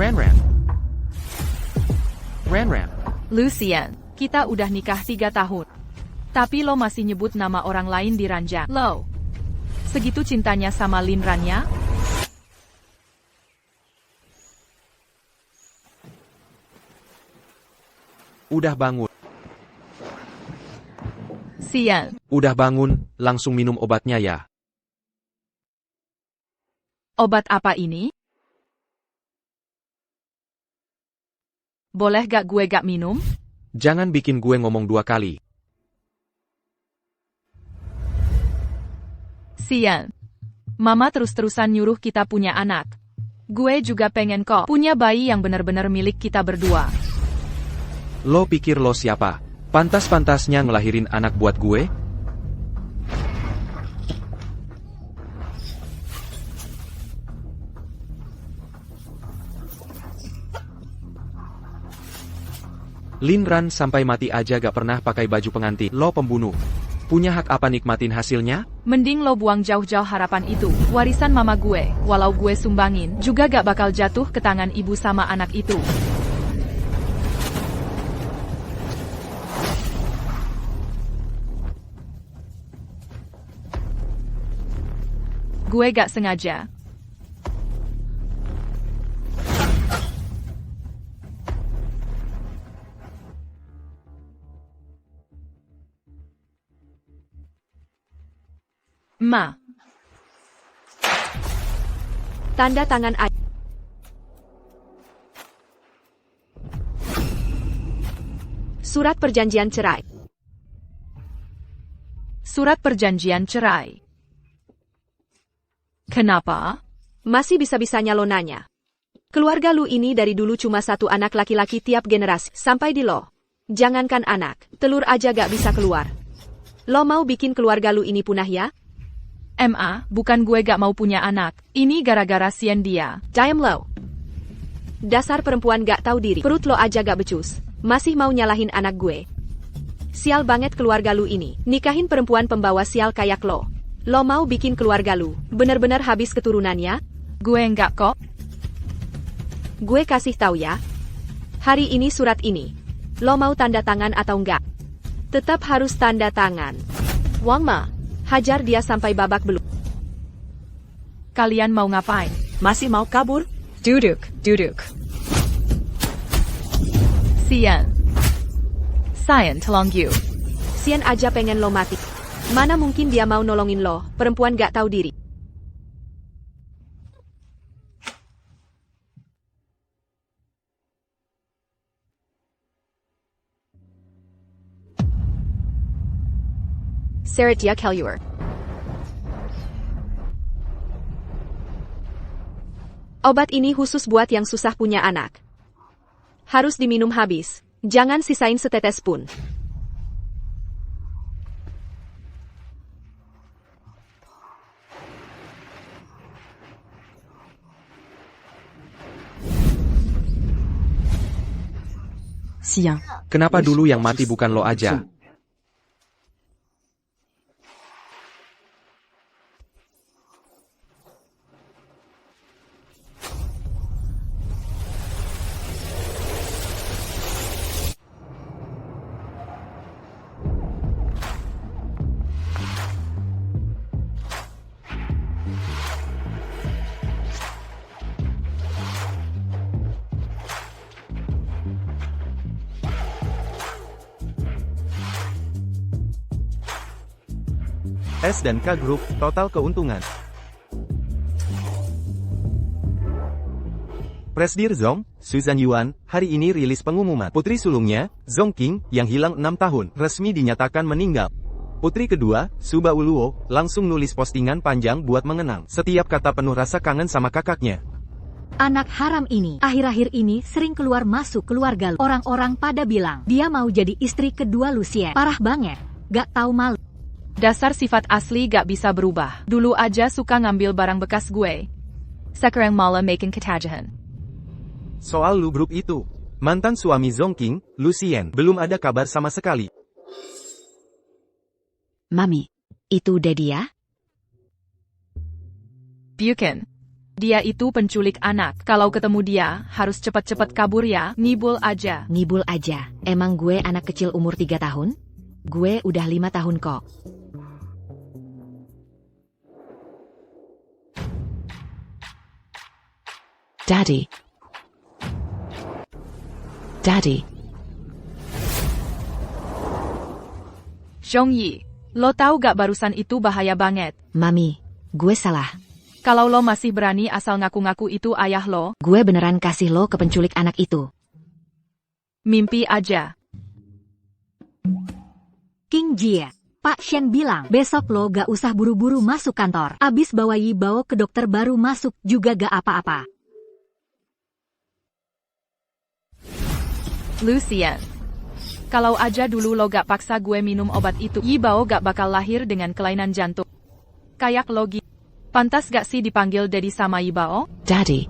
Ranram. Ranram. Lucian, kita udah nikah 3 tahun. Tapi lo masih nyebut nama orang lain di ranjang lo. Segitu cintanya sama Lin Ran ya? Udah bangun. Sian, Udah bangun, langsung minum obatnya ya. obat apa ini? Boleh gak gue gak minum? Jangan bikin gue ngomong 2 kali. Sian, Mama terus-terusan nyuruh kita punya anak. Gue juga pengen kok punya bayi yang benar-benar milik kita berdua. Lo pikir lo siapa? Pantas-pantasnya ngelahirin anak buat gue? Lin Ran sampai mati aja gak pernah pakai baju pengantin. Lo pembunuh. Punya hak apa nikmatin hasilnya? Mending lo buang jauh-jauh harapan itu. Warisan mama gue, walau gue sumbangin, juga gak bakal jatuh ke tangan ibu sama anak itu. Gue gak sengaja. Ma. Tanda tangan ayah. Surat perjanjian cerai. Surat perjanjian cerai. Kenapa? Masih bisa-bisanya lo nanya. Keluarga lu ini dari dulu cuma 1 anak laki-laki tiap generasi, sampai di lo. Jangankan anak, telur aja gak bisa keluar. Lo mau bikin keluarga lu ini punah ya? Ma, bukan gue gak mau punya anak. Ini gara-gara Sian dia. Diam lo. Dasar perempuan gak tahu diri, perut lo aja gak becus. Masih mau nyalahin anak gue. Sial banget keluarga lu ini, nikahin perempuan pembawa sial kayak lo. Lo mau bikin keluarga lu bener-bener habis keturunannya? Gue enggak kok. Gue kasih tahu ya. Hari ini surat ini. Lo mau tanda tangan atau enggak? Tetap harus tanda tangan. Wang Ma, hajar dia sampai babak belur. Kalian mau ngapain? Masih mau kabur? Duduk, duduk. Sian. Sian, tolong you. Sian aja pengen lo mati. Mana mungkin dia mau nolongin lo, perempuan gak tahu diri. Saratia Kelluer. Obat ini khusus buat yang susah punya anak. Harus diminum habis. Jangan sisain setetes pun. Siang. Kenapa dulu yang mati bukan lo aja? S dan K Group, total keuntungan. Presdir Zong, Suzan Yuan, hari ini rilis pengumuman. Putri sulungnya, Zong Qing, yang hilang 6 tahun, resmi dinyatakan meninggal. Putri kedua, Suba Uluo, langsung nulis postingan panjang buat mengenang. Setiap kata penuh rasa kangen sama kakaknya. Anak haram ini, akhir-akhir ini sering keluar masuk keluarga lu. Orang-orang pada bilang, dia mau jadi istri kedua Lucien. Parah banget, gak tahu malu. Dasar sifat asli gak bisa berubah. Dulu aja suka ngambil barang bekas gue. Sekarang malah makin ketajahan. Soal Lu Group itu, mantan suami Zong Qing, Lucien, belum ada kabar sama sekali. Mami, itu udah dia? Bukan. Dia itu penculik anak. Kalau ketemu dia, harus cepat-cepat kabur ya. Ngibul aja. Ngibul aja. Emang gue anak kecil umur 3 tahun? Gue udah 5 tahun kok. Daddy. Daddy. Zhongyi, lo tahu gak barusan itu bahaya banget. Mami, gue salah. Kalau lo masih berani asal ngaku-ngaku itu ayah lo, Gue beneran kasih lo ke penculik anak itu. mimpi aja. King Jie, Pak Shen bilang, besok lo gak usah buru-buru masuk kantor. Abis bawa Yi Bao ke dokter baru masuk juga gak apa-apa. Lucian, kalau aja dulu lo gak paksa gue minum obat itu, Yi Bao gak bakal lahir dengan kelainan jantung. Kayak lo gitu. Pantas gak sih dipanggil Daddy sama Yi Bao? Daddy.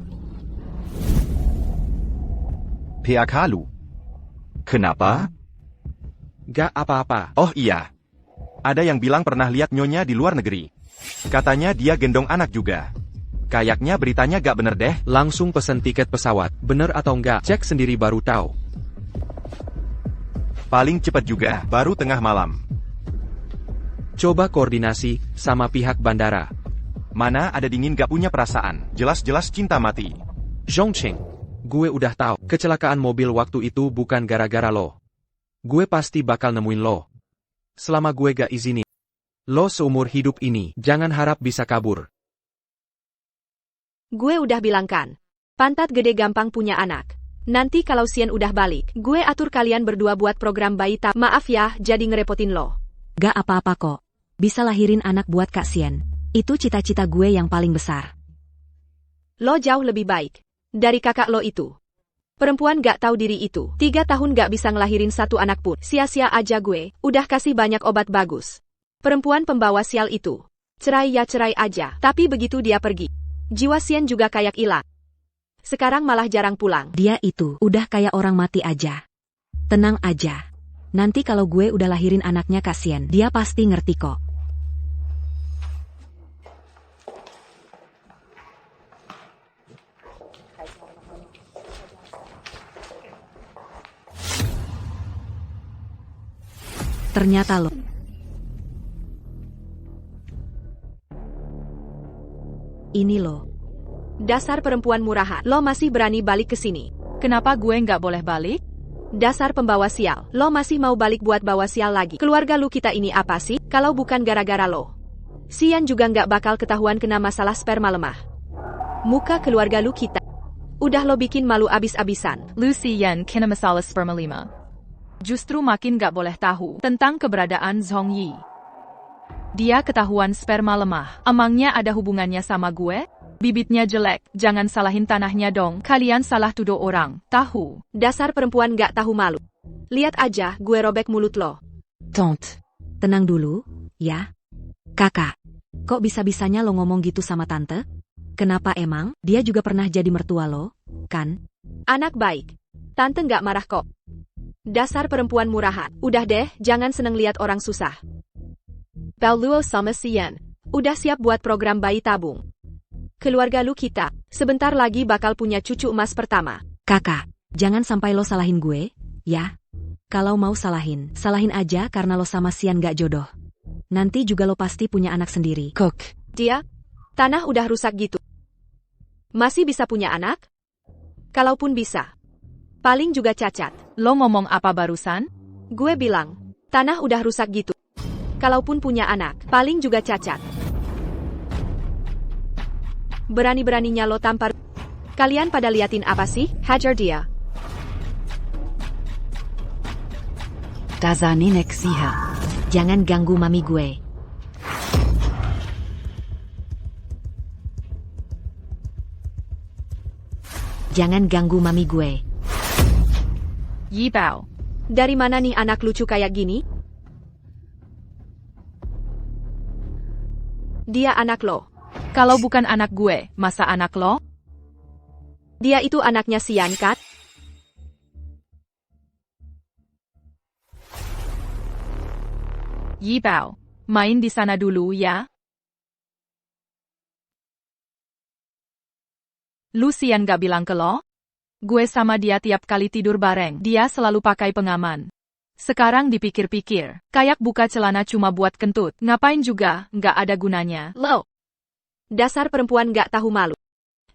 PAK lu. Kenapa? Gak apa-apa. Oh iya. Ada yang bilang pernah lihat Nyonya di luar negeri. Katanya dia gendong anak juga. Kayaknya beritanya gak bener deh. Langsung pesen tiket pesawat. Bener atau enggak? Cek sendiri baru tahu. Paling cepat juga, baru tengah malam. Coba koordinasi sama pihak bandara. Mana ada dingin gak punya perasaan. Jelas-jelas cinta mati. Zhongqing, gue udah tahu. Kecelakaan mobil waktu itu bukan gara-gara lo. Gue pasti bakal nemuin lo. Selama gue gak izinin. Lo seumur hidup ini, jangan harap bisa kabur. Gue udah bilang kan. Pantat gede gampang punya anak. Nanti kalau Xian udah balik, gue atur kalian berdua buat program bayi tab. Maaf ya, jadi ngerepotin lo. Gak apa-apa kok. Bisa lahirin anak buat Kak Sien. Itu cita-cita gue yang paling besar. Lo jauh lebih baik dari kakak lo itu. Perempuan gak tahu diri itu. 3 tahun gak bisa ngelahirin satu anak pun. Sia-sia aja gue, udah kasih banyak obat bagus. Perempuan pembawa sial itu. Cerai ya cerai aja. Tapi begitu dia pergi, jiwa Xian juga kayak hilang. Sekarang malah jarang pulang. Dia itu udah kayak orang mati aja. Tenang aja. Nanti kalau gue udah lahirin anaknya Kak Sien, dia pasti ngerti kok. Ternyata lo. Ini lo. Dasar perempuan murahan. Lo masih berani balik ke sini. Kenapa gue nggak boleh balik? Dasar pembawa sial. Lo masih mau balik buat bawa sial lagi. Keluarga lu kita ini apa sih? Kalau bukan gara-gara lo, Xian juga nggak bakal ketahuan kena masalah sperma lemah. Muka keluarga lu kita udah lo bikin malu abis-abisan. Lucian kena masalah sperma 5. Justru makin gak boleh tahu tentang keberadaan Zhongyi. Dia ketahuan sperma lemah. Emangnya ada hubungannya sama gue? Bibitnya jelek, jangan salahin tanahnya dong. Kalian salah tuduh orang, tahu? Dasar perempuan gak tahu malu. Lihat aja, gue robek mulut lo. Tante. Tenang dulu, ya. Kakak, kok bisa-bisanya lo ngomong gitu sama tante? Kenapa emang? Dia juga pernah jadi mertua lo, kan? Anak baik. Tante gak marah kok. Dasar perempuan murahan. Udah deh, jangan seneng lihat orang susah. Bao Luo sama Xian udah siap buat program bayi tabung. Keluarga lu kita sebentar lagi bakal punya cucu emas pertama. Kakak, jangan sampai lo salahin gue, ya. Kalau mau salahin aja karena lo sama Xian gak jodoh. Nanti juga lo pasti punya anak sendiri. Cook. Dia, tanah udah rusak gitu. Masih bisa punya anak? Kalaupun bisa, paling juga cacat. Lo ngomong apa barusan? Gue bilang, tanah udah rusak gitu. Kalaupun punya anak, paling juga cacat. Berani-beraninya lo tampar. Kalian pada liatin apa sih? Hajar dia. Dazaninek siha. Jangan ganggu mami gue. Jangan ganggu mami gue. Yi Bao. Dari mana nih anak lucu kayak gini? Dia anak lo. Kalau bukan anak gue, masa anak lo? Dia itu anaknya Xian kan? Yi Bao. Main di sana dulu ya. Lucian gak bilang ke lo? Gue sama dia tiap kali tidur bareng. Dia selalu pakai pengaman. Sekarang dipikir-pikir, kayak buka celana cuma buat kentut. Ngapain juga, gak ada gunanya. Lo. Dasar perempuan gak tahu malu.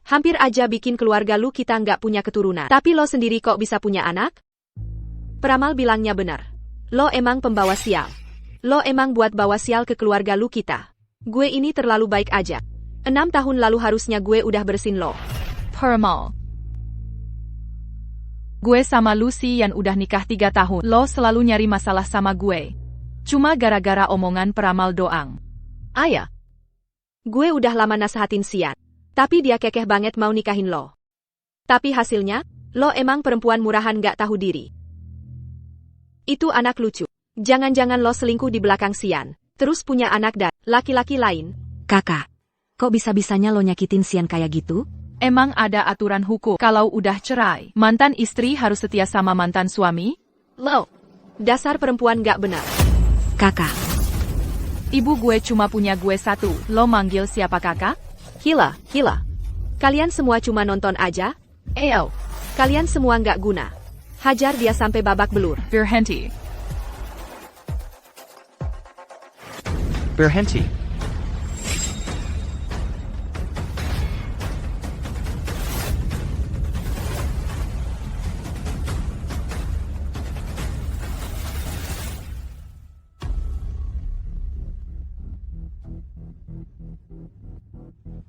Hampir aja bikin keluarga lu kita gak punya keturunan. Tapi lo sendiri kok bisa punya anak? Peramal bilangnya benar. Lo emang pembawa sial. Lo emang buat bawa sial ke keluarga lu kita. Gue ini terlalu baik aja. 6 tahun lalu harusnya gue udah bersin lo. Peramal. Gue sama Lucy yang udah nikah 3 tahun. Lo selalu nyari masalah sama gue. Cuma gara-gara omongan peramal doang. Ayah. Gue udah lama nasehatin Sian. Tapi dia kekeh banget mau nikahin lo. Tapi hasilnya, lo emang perempuan murahan gak tahu diri. Itu anak lucu. Jangan-jangan lo selingkuh di belakang Sian. Terus punya anak dan laki-laki lain. Kakak, kok bisa-bisanya lo nyakitin Sian kayak gitu? Emang ada aturan hukum kalau udah cerai, mantan istri harus setia sama mantan suami? Lo. Dasar perempuan gak benar. Kakak, Ibu gue cuma punya gue satu. Lo manggil siapa kakak? Hila. Kalian semua cuma nonton aja? Eyo. Kalian semua gak guna. Hajar dia sampai babak belur. Berhenti. Berhenti.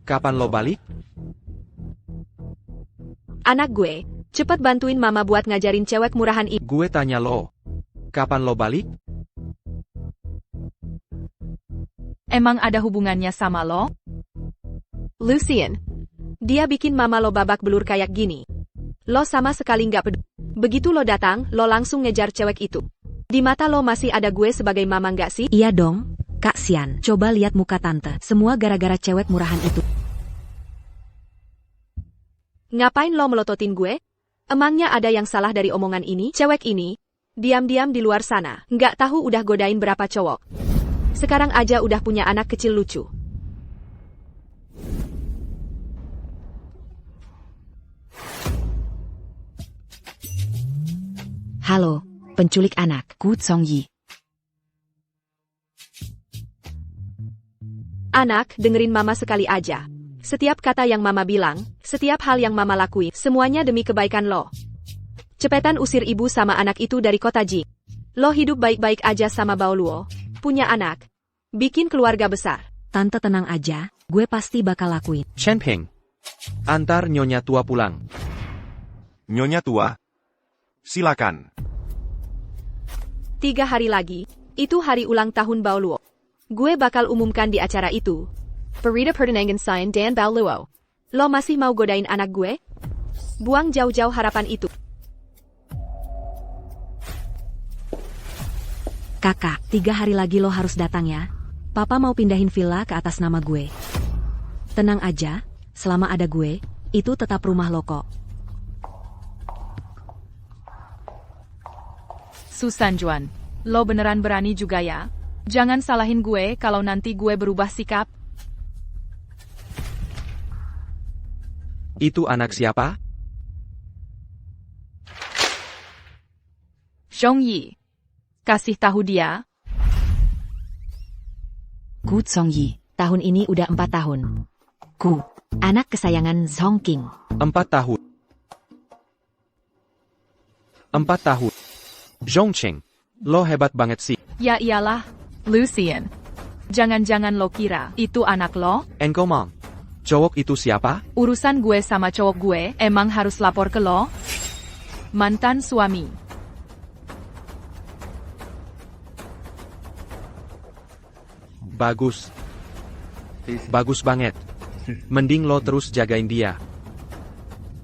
Kapan lo balik? Anak gue, cepet bantuin mama buat ngajarin cewek murahan ini. Gue tanya lo. Kapan lo balik? Emang ada hubungannya sama lo? Lucian. Dia bikin mama lo babak belur kayak gini. Lo sama sekali gak peduli. Begitu lo datang, lo langsung ngejar cewek itu. Di mata lo masih ada gue sebagai mama gak sih? iya dong, Kak Sian. Coba lihat muka tante. Semua gara-gara cewek murahan itu. Ngapain lo melototin gue? Emangnya ada yang salah dari omongan ini? Cewek ini, diam-diam di luar sana. Nggak tahu udah godain berapa cowok. Sekarang aja udah punya anak kecil lucu. Halo, penculik anak. Gu Zhongyi. Anak, dengerin mama sekali aja. Setiap kata yang mama bilang, setiap hal yang mama lakuin, semuanya demi kebaikan lo. Cepetan usir ibu sama anak itu dari kota Jing. Lo hidup baik-baik aja sama Baoluo, punya anak, bikin keluarga besar. Tante tenang aja, gue pasti bakal lakuin. Chen Ping. Antar Nyonya Tua pulang. Nyonya tua. Silakan. 3 hari lagi, itu hari ulang tahun Baoluo. Gue bakal umumkan di acara itu. Perida Pertenangan Sign Dan Baoluo. Lo masih mau godain anak gue? Buang jauh-jauh harapan itu. Kakak, 3 hari lagi lo harus datang ya. Papa mau pindahin villa ke atas nama gue. Tenang aja, selama ada gue, itu tetap rumah lo kok. Susan Juan, lo beneran berani juga ya? Jangan salahin gue kalau nanti gue berubah sikap. Itu anak siapa? Zhongyi. Kasih tahu dia. Gu Zhongyi. Tahun ini udah 4 tahun. Gu, anak kesayangan Zhongking. 4 tahun. 4 tahun. Zhongqing. Lo hebat banget sih. Ya iyalah, Lucian. Jangan-jangan lo kira itu anak lo? Engkomang. Cowok itu siapa? Urusan gue sama cowok gue emang harus lapor ke lo? Mantan suami. Bagus. Bagus banget. Mending lo terus jagain dia.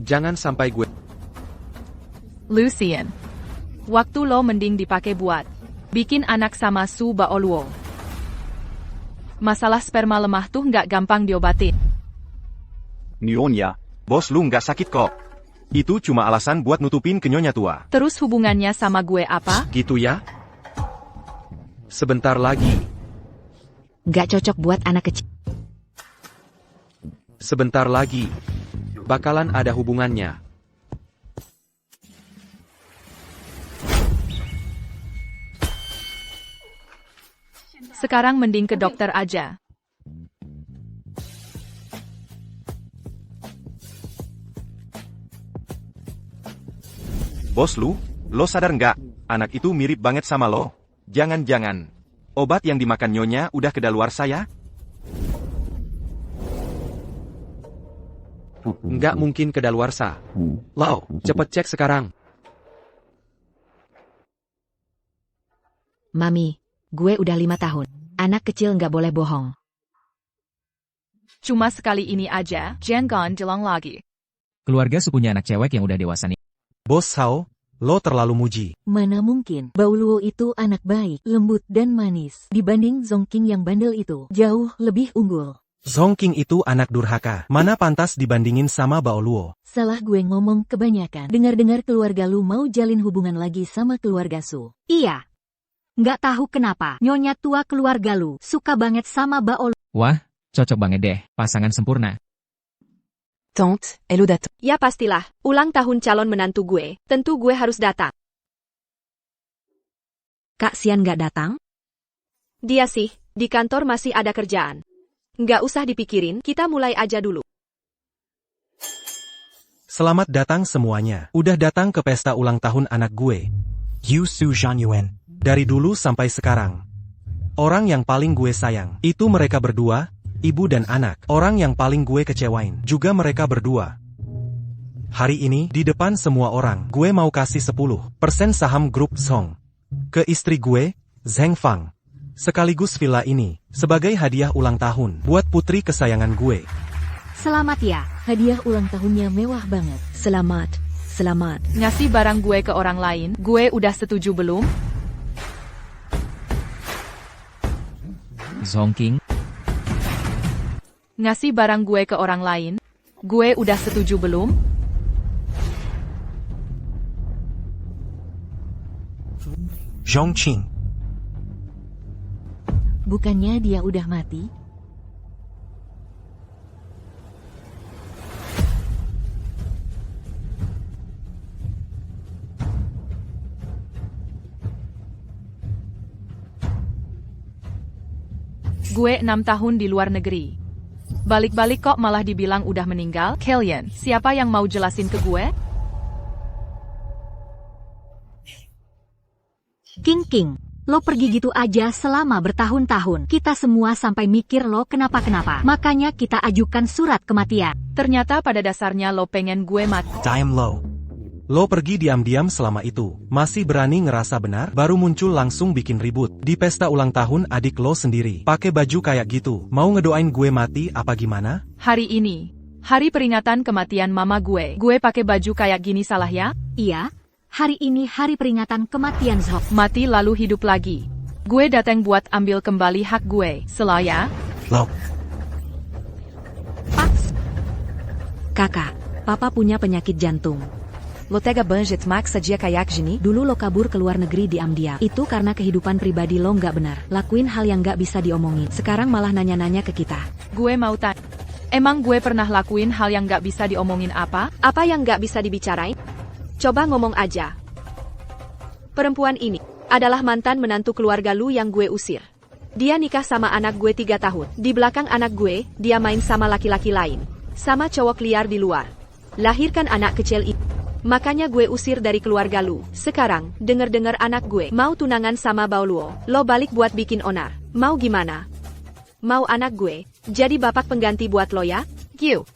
Jangan sampai gue. Lucian. Waktu lo mending dipakai buat bikin anak sama Su Baoluo. Masalah sperma lemah tuh nggak gampang diobatin. Nyonya, bos lu nggak sakit kok. Itu cuma alasan buat nutupin ke Nyonya tua. Terus hubungannya sama gue apa? Gitu ya? Sebentar lagi. Gak cocok buat anak kecil. Sebentar lagi. bakalan ada hubungannya. Sekarang mending ke dokter aja. Bos lu, lo sadar nggak? Anak itu mirip banget sama lo. Jangan-jangan. Obat yang dimakan nyonya udah kedaluarsa ya? Nggak mungkin kedaluarsa. Lau, cepet cek sekarang. Mami, gue udah 5 tahun. Anak kecil nggak boleh bohong. Cuma sekali ini aja, jangan jelang lagi. Keluarga supunya anak cewek yang udah dewasa nih. Bos Sao, lo terlalu muji. Mana mungkin, Baoluo itu anak baik, lembut dan manis. Dibanding Zongking yang bandel itu, jauh lebih unggul. Zongking itu anak durhaka. Mana pantas dibandingin sama Baoluo. Salah gue ngomong kebanyakan. Dengar-dengar keluarga lu mau jalin hubungan lagi sama keluarga Su. Iya. Nggak tahu kenapa, nyonya tua keluarga lu suka banget sama Baoluo. Wah, cocok banget deh, pasangan sempurna. Tante, hello d'attente. Ya pastilah, ulang tahun calon menantu gue, tentu gue harus datang. Kak Sian nggak datang? Dia sih, di kantor masih ada kerjaan. Nggak usah dipikirin, kita mulai aja dulu. Selamat datang semuanya. Udah datang ke pesta ulang tahun anak gue. Yu Su Zhan Yuan. Dari dulu sampai sekarang. Orang yang paling gue sayang, itu mereka berdua, ibu dan anak. Orang yang paling gue kecewain, juga mereka berdua. Hari ini, di depan semua orang, gue mau kasih 10% saham grup Song ke istri gue, Zheng Fang. Sekaligus villa ini, sebagai hadiah ulang tahun, buat putri kesayangan gue. Selamat ya. Hadiah ulang tahunnya mewah banget. Selamat, selamat. Ngasih barang gue ke orang lain, gue udah setuju belum? Zongking, Ngasih barang gue ke orang lain, gue udah setuju belum? Zhongqing. Bukannya dia udah mati? Gue 6 tahun di luar negeri. Balik-balik kok malah dibilang udah meninggal? Kalian, siapa yang mau jelasin ke gue? King, lo pergi gitu aja selama bertahun-tahun. Kita semua sampai mikir lo kenapa-kenapa. Makanya kita ajukan surat kematian. Ternyata pada dasarnya lo pengen gue mati. Time low. Lo pergi diam-diam selama itu, masih berani ngerasa benar, baru muncul langsung bikin ribut. Di pesta ulang tahun adik lo sendiri, pakai baju kayak gitu, mau ngedoain gue mati apa gimana? Hari ini, hari peringatan kematian mama gue pakai baju kayak gini salah ya? Iya, hari ini hari peringatan kematian Zhok. Mati lalu hidup lagi. Gue datang buat ambil kembali hak gue, selaya. Lo. Kakak, papa punya penyakit jantung. Lo tega banget maksa dia kayak gini? Dulu lo kabur ke luar negeri diam-diam. Itu karena kehidupan pribadi lo nggak benar. Lakuin hal yang nggak bisa diomongin. Sekarang malah nanya-nanya ke kita. Gue mau tanya, emang gue pernah lakuin hal yang nggak bisa diomongin apa? Apa yang nggak bisa dibicarain? Coba ngomong aja. Perempuan ini adalah mantan menantu keluarga lu yang gue usir. Dia nikah sama anak gue 3 tahun. Di belakang anak gue, dia main sama laki-laki lain. Sama cowok liar di luar. Lahirkan anak kecil itu. Makanya gue usir dari keluarga lu. Sekarang, denger-dengar anak gue mau tunangan sama Baoluo. Lo balik buat bikin onar. Mau gimana? Mau anak gue jadi bapak pengganti buat lo ya? Giu.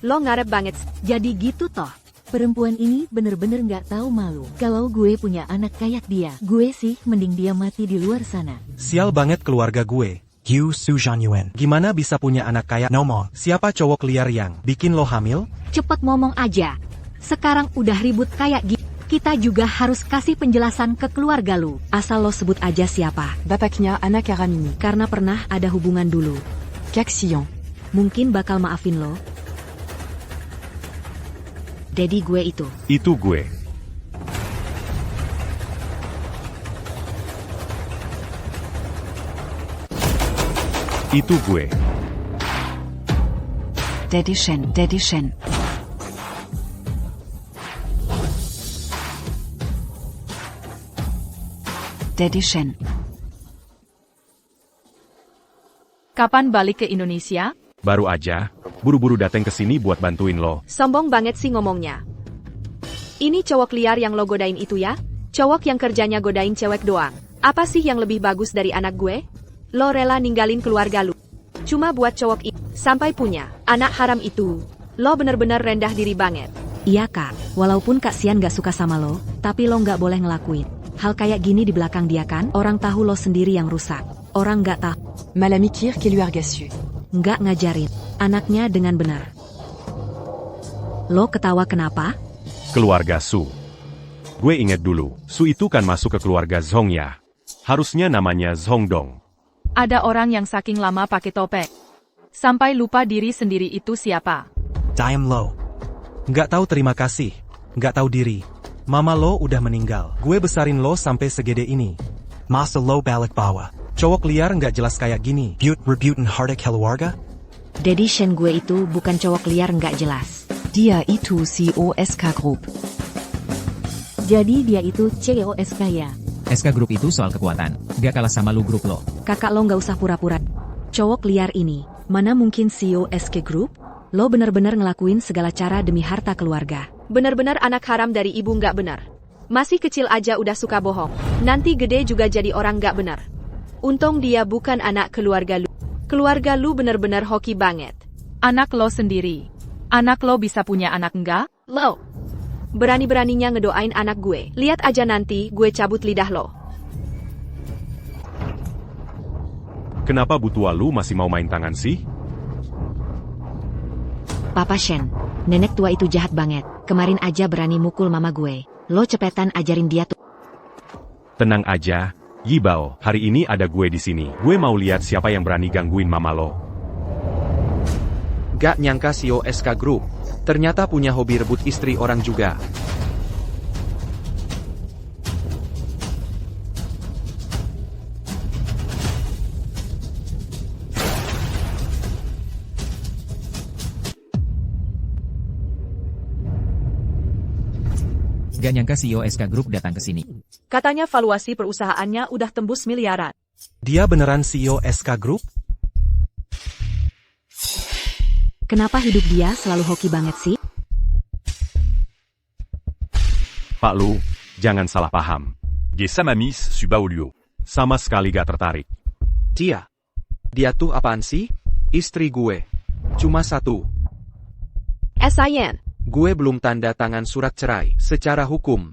Lo ngarep banget. Jadi gitu toh. Perempuan ini bener-bener nggak tahu malu. Kalau gue punya anak kayak dia, gue sih mending dia mati di luar sana. Sial banget keluarga gue. Yu Su Zhan Yuan. Gimana bisa punya anak kayak Nomong? Siapa cowok liar yang bikin lo hamil? Cepet ngomong aja. Sekarang udah ribut kayak gitu. Kita juga harus kasih penjelasan ke keluarga lu. Asal lo sebut aja siapa. Bapaknya anak Karamini. Karena pernah ada hubungan dulu. Kak Sion. Mungkin bakal maafin lo. Daddy gue itu. Itu gue. Itu gue. Daddy Shen. Daddy Shen. Kapan balik ke Indonesia? Baru aja, buru-buru datang ke sini buat bantuin lo. Sombong banget sih ngomongnya. Ini cowok liar yang lo godain itu ya? Cowok yang kerjanya godain cewek doang. Apa sih yang lebih bagus dari anak gue? Lo rela ninggalin keluarga lu cuma buat cowok itu, sampai punya anak haram itu. Lo bener-bener rendah diri banget. Iya kak, walaupun Kak Sian gak suka sama lo, tapi lo gak boleh ngelakuin hal kayak gini di belakang dia kan? Orang tahu lo sendiri yang rusak. Orang gak tahu. Malamikir qui lui argassieux. Nggak ngajarin anaknya dengan benar. Lo ketawa kenapa? Keluarga Su. Gue inget dulu, Su itu kan masuk ke keluarga Zhong ya. Harusnya namanya Zhong Dong. Ada orang yang saking lama pakai topeng sampai lupa diri sendiri itu siapa. Diam Lo. Nggak tahu terima kasih, nggak tahu diri. Mama lo udah meninggal. Gue besarin lo sampai segede ini. Masa lo balik bawa. Cowok liar nggak jelas kayak gini. Rebutin harta keluarga? Daddy Shen gue itu bukan cowok liar nggak jelas. Dia itu CEO SK Group. Jadi dia itu COS kaya. SK Group itu soal kekuatan, gak kalah sama lu grup lo. Kakak lo nggak usah pura-pura. Cowok liar ini, mana mungkin CEO SK Group? Lo bener-bener ngelakuin segala cara demi harta keluarga. Bener-bener anak haram dari ibu nggak benar. Masih kecil aja udah suka bohong. Nanti gede juga jadi orang nggak benar. Untung dia bukan anak keluarga lu. Keluarga lu bener-bener hoki banget. Anak lo sendiri. Anak lo bisa punya anak enggak? Lo berani-beraninya ngedoain anak gue. Lihat aja nanti gue cabut lidah lo. Kenapa butua lu masih mau main tangan sih? Papa Shen, nenek tua itu jahat banget. Kemarin aja berani mukul mama gue. Lo cepetan ajarin dia tuh. Tenang aja, Yibao. Hari ini ada gue di sini. Gue mau lihat siapa yang berani gangguin mama lo. Gak nyangka CEO SK Group ternyata punya hobi rebut istri orang juga. Gak nyangka CEO SK Group datang ke sini. Katanya valuasi perusahaannya udah tembus miliaran. Dia beneran CEO SK Group? Kenapa hidup dia selalu hoki banget sih? Pak Lu, jangan salah paham. Gesamamis Subaulio. Sama sekali gak tertarik. Dia tuh apaan sih? Istri gue. Cuma satu. SIN. Gue belum tanda tangan surat cerai secara hukum.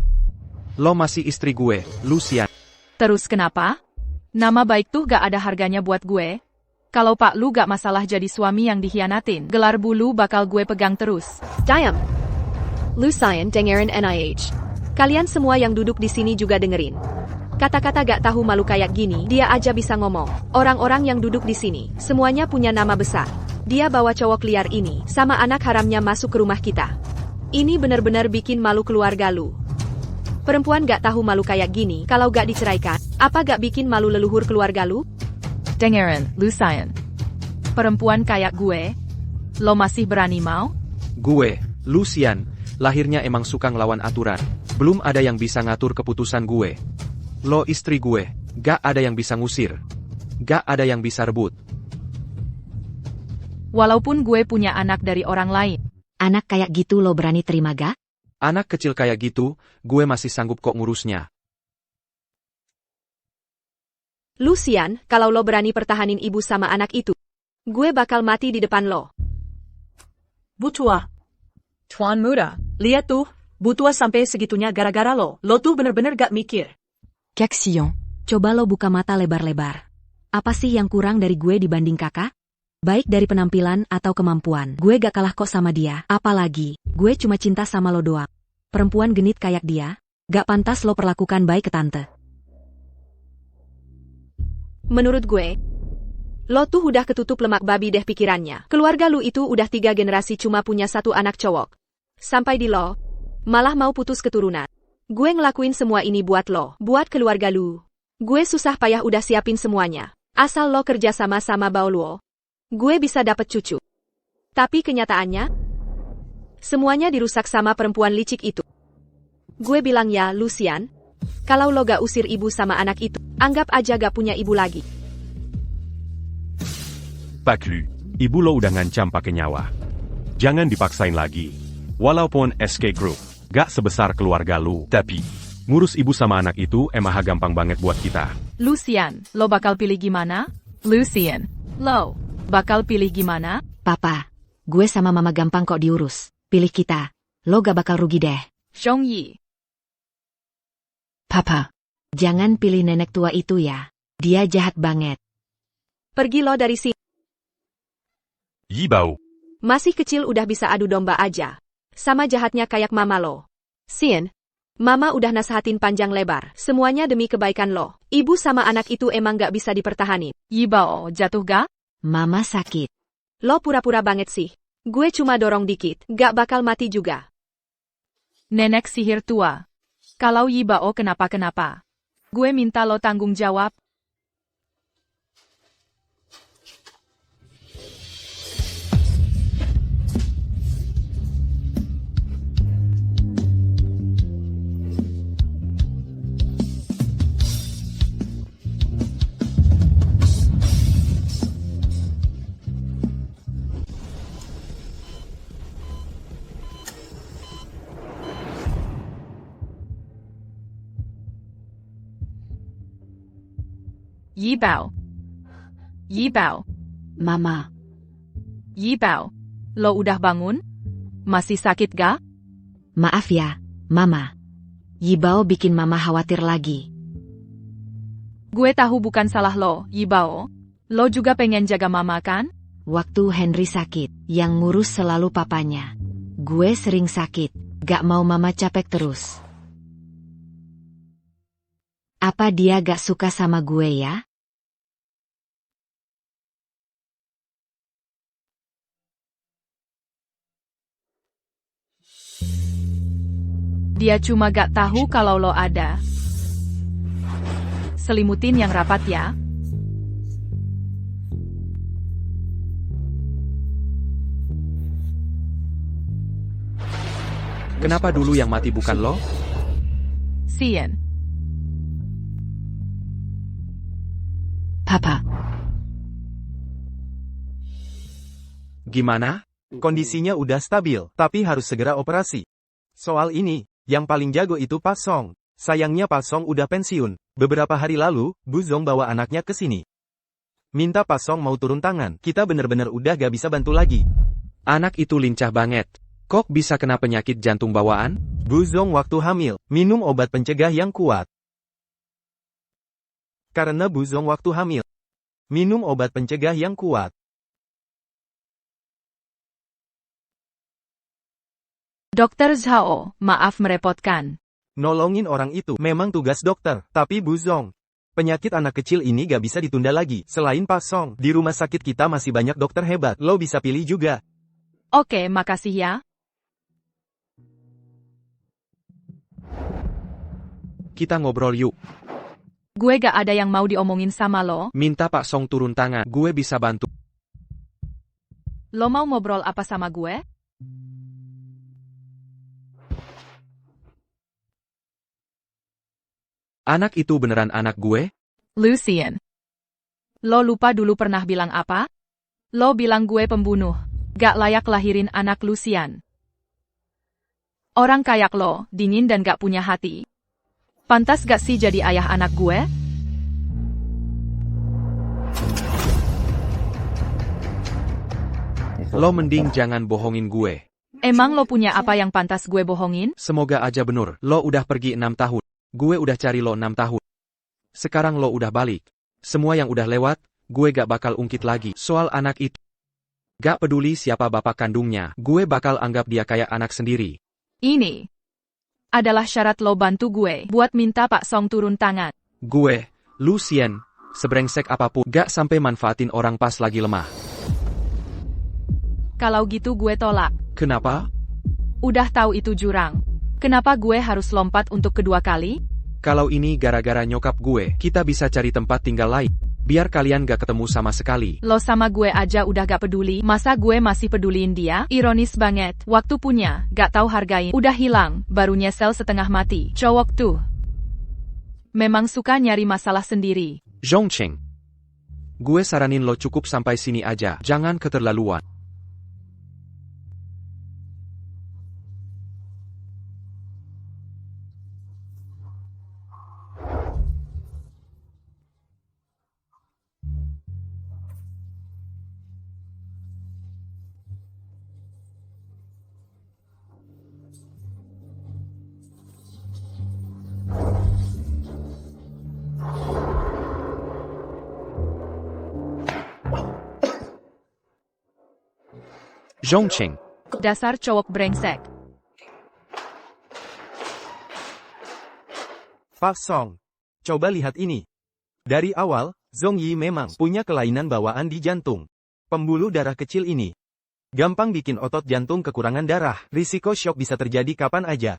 Lo masih istri gue, Lucian. Terus kenapa? Nama baik tuh gak ada harganya buat gue. Kalau Pak Lu gak masalah jadi suami yang dikhianatin, gelar bulu bakal gue pegang terus. Diam. Lucian dengerin NIH. Kalian semua yang duduk di sini juga dengerin. Kata-kata gak tahu malu kayak gini, dia aja bisa ngomong. Orang-orang yang duduk di sini, semuanya punya nama besar. Dia bawa cowok liar ini, sama anak haramnya masuk ke rumah kita. Ini benar-benar bikin malu keluarga lu. Perempuan gak tahu malu kayak gini, kalau gak diceraikan, apa gak bikin malu leluhur keluarga lu? Dengerin, Lucian. Perempuan kayak gue, lo masih berani mau? Gue, Lucian, lahirnya emang suka ngelawan aturan. Belum ada yang bisa ngatur keputusan gue. Lo istri gue, gak ada yang bisa ngusir. Gak ada yang bisa rebut. Walaupun gue punya anak dari orang lain. Anak kayak gitu lo berani terima gak? Anak kecil kayak gitu, gue masih sanggup kok ngurusnya. Lucian, kalau lo berani pertahanin ibu sama anak itu, gue bakal mati di depan lo. Butua. Tuan muda, lihat tuh, Butua sampai segitunya gara-gara lo. Lo tuh bener-bener gak mikir. Kak Sion. Coba lo buka mata lebar-lebar. Apa sih yang kurang dari gue dibanding kakak? Baik dari penampilan atau kemampuan, gue gak kalah kok sama dia. Apalagi, gue cuma cinta sama lo doang. Perempuan genit kayak dia, gak pantas lo perlakukan baik ke tante. Menurut gue, lo tuh udah ketutup lemak babi deh pikirannya. Keluarga lu itu udah 3 generasi cuma punya 1 anak cowok. Sampai di lo, malah mau putus keturunan. Gue ngelakuin semua ini buat lo, buat keluarga lu. Gue susah payah udah siapin semuanya. Asal lo kerja sama-sama Baoluo, gue bisa dapet cucu. Tapi kenyataannya, semuanya dirusak sama perempuan licik itu. Gue bilang ya, Lucian, Kalau lo gak usir ibu sama anak itu, anggap aja gak punya ibu lagi. Pak Lu, ibu lo udah ngancam pakai nyawa. Jangan dipaksain lagi. Walaupun SK Group gak sebesar keluarga lu, tapi ngurus ibu sama anak itu emang gampang banget buat kita. Lucian, lo bakal pilih gimana? Lucian, lo bakal pilih gimana? Papa, gue sama mama gampang kok diurus. Pilih kita. Lo gak bakal rugi deh. Zhongyi. Papa, jangan pilih nenek tua itu ya. Dia jahat banget. Pergi lo dari sini. Yi Bao. Masih kecil udah bisa adu domba aja. Sama jahatnya kayak mama lo. Xian, mama udah nasehatin panjang lebar. Semuanya demi kebaikan lo. Ibu sama anak itu emang gak bisa dipertahanin. Yi Bao, jatuh gak? Mama sakit. Lo pura-pura banget sih. Gue cuma dorong dikit, gak bakal mati juga. Nenek sihir tua. Kalau Yi Bao kenapa-kenapa, gue minta lo tanggung jawab. Yi Bao. Yi Bao. Mama. Yi Bao. Lo udah bangun? Masih sakit gak? Maaf ya, Mama. Yi Bao bikin Mama khawatir lagi. Gue tahu bukan salah lo, Yi Bao. Lo juga pengen jaga Mama kan? Waktu Henry sakit, yang ngurus selalu papanya. Gue sering sakit, gak mau Mama capek terus. Apa dia gak suka sama gue ya? Dia cuma gak tahu kalau lo ada. Selimutin yang rapat ya. Kenapa dulu yang mati bukan lo? Xian. Papa. Gimana? Kondisinya udah stabil, tapi harus segera operasi. Soal ini, yang paling jago itu Pak Song. Sayangnya Pak Song udah pensiun. Beberapa hari lalu, Bu Zong bawa anaknya ke sini. Minta Pak Song mau turun tangan. Kita bener-bener udah gak bisa bantu lagi. Anak itu lincah banget. Kok bisa kena penyakit jantung bawaan? Bu Zong waktu hamil, minum obat pencegah yang kuat. Karena Bu Zong waktu hamil, minum obat pencegah yang kuat. Dokter Zhao, maaf merepotkan. Nolongin orang itu memang tugas dokter, tapi Bu Zong, penyakit anak kecil ini gak bisa ditunda lagi. Selain Pak Song, di rumah sakit kita masih banyak dokter hebat. Lo bisa pilih juga. Oke, makasih ya. Kita ngobrol yuk. Gue gak ada yang mau diomongin sama lo. Minta Pak Song turun tangan, gue bisa bantu. Lo mau ngobrol apa sama gue? Anak itu beneran anak gue? Lucian. Lo lupa dulu pernah bilang apa? Lo bilang gue pembunuh. Gak layak lahirin anak Lucian. Orang kayak lo, dingin dan gak punya hati. Pantas gak sih jadi ayah anak gue? Lo mending jangan bohongin gue. Emang lo punya apa yang pantas gue bohongin? Semoga aja bener. Lo udah pergi 6 tahun. Gue udah cari lo 6 tahun. Sekarang lo udah balik. Semua yang udah lewat, gue gak bakal ungkit lagi. Soal anak itu. Gak peduli siapa bapak kandungnya, gue bakal anggap dia kayak anak sendiri. Ini adalah syarat lo bantu gue buat minta Pak Song turun tangan. Gue, Lucian, sebrengsek apapun, gak sampai manfaatin orang pas lagi lemah. Kalau gitu gue tolak. Kenapa? Udah tahu itu jurang. Kenapa gue harus lompat untuk kedua kali? Kalau ini gara-gara nyokap gue, kita bisa cari tempat tinggal lain. Biar kalian gak ketemu sama sekali. Lo sama gue aja udah gak peduli, masa gue masih peduliin dia? Ironis banget, waktu punya, gak tahu hargain. Udah hilang, baru nyesel setengah mati. Cowok tuh. Memang suka nyari masalah sendiri. Zhongcheng. Gue saranin lo cukup sampai sini aja, jangan keterlaluan. Zhongcheng. Dasar cowok brengsek. Pak Song. Coba lihat ini. Dari awal, Zhong Yi memang punya kelainan bawaan di jantung. Pembuluh darah kecil ini gampang bikin otot jantung kekurangan darah. Risiko shock bisa terjadi kapan aja.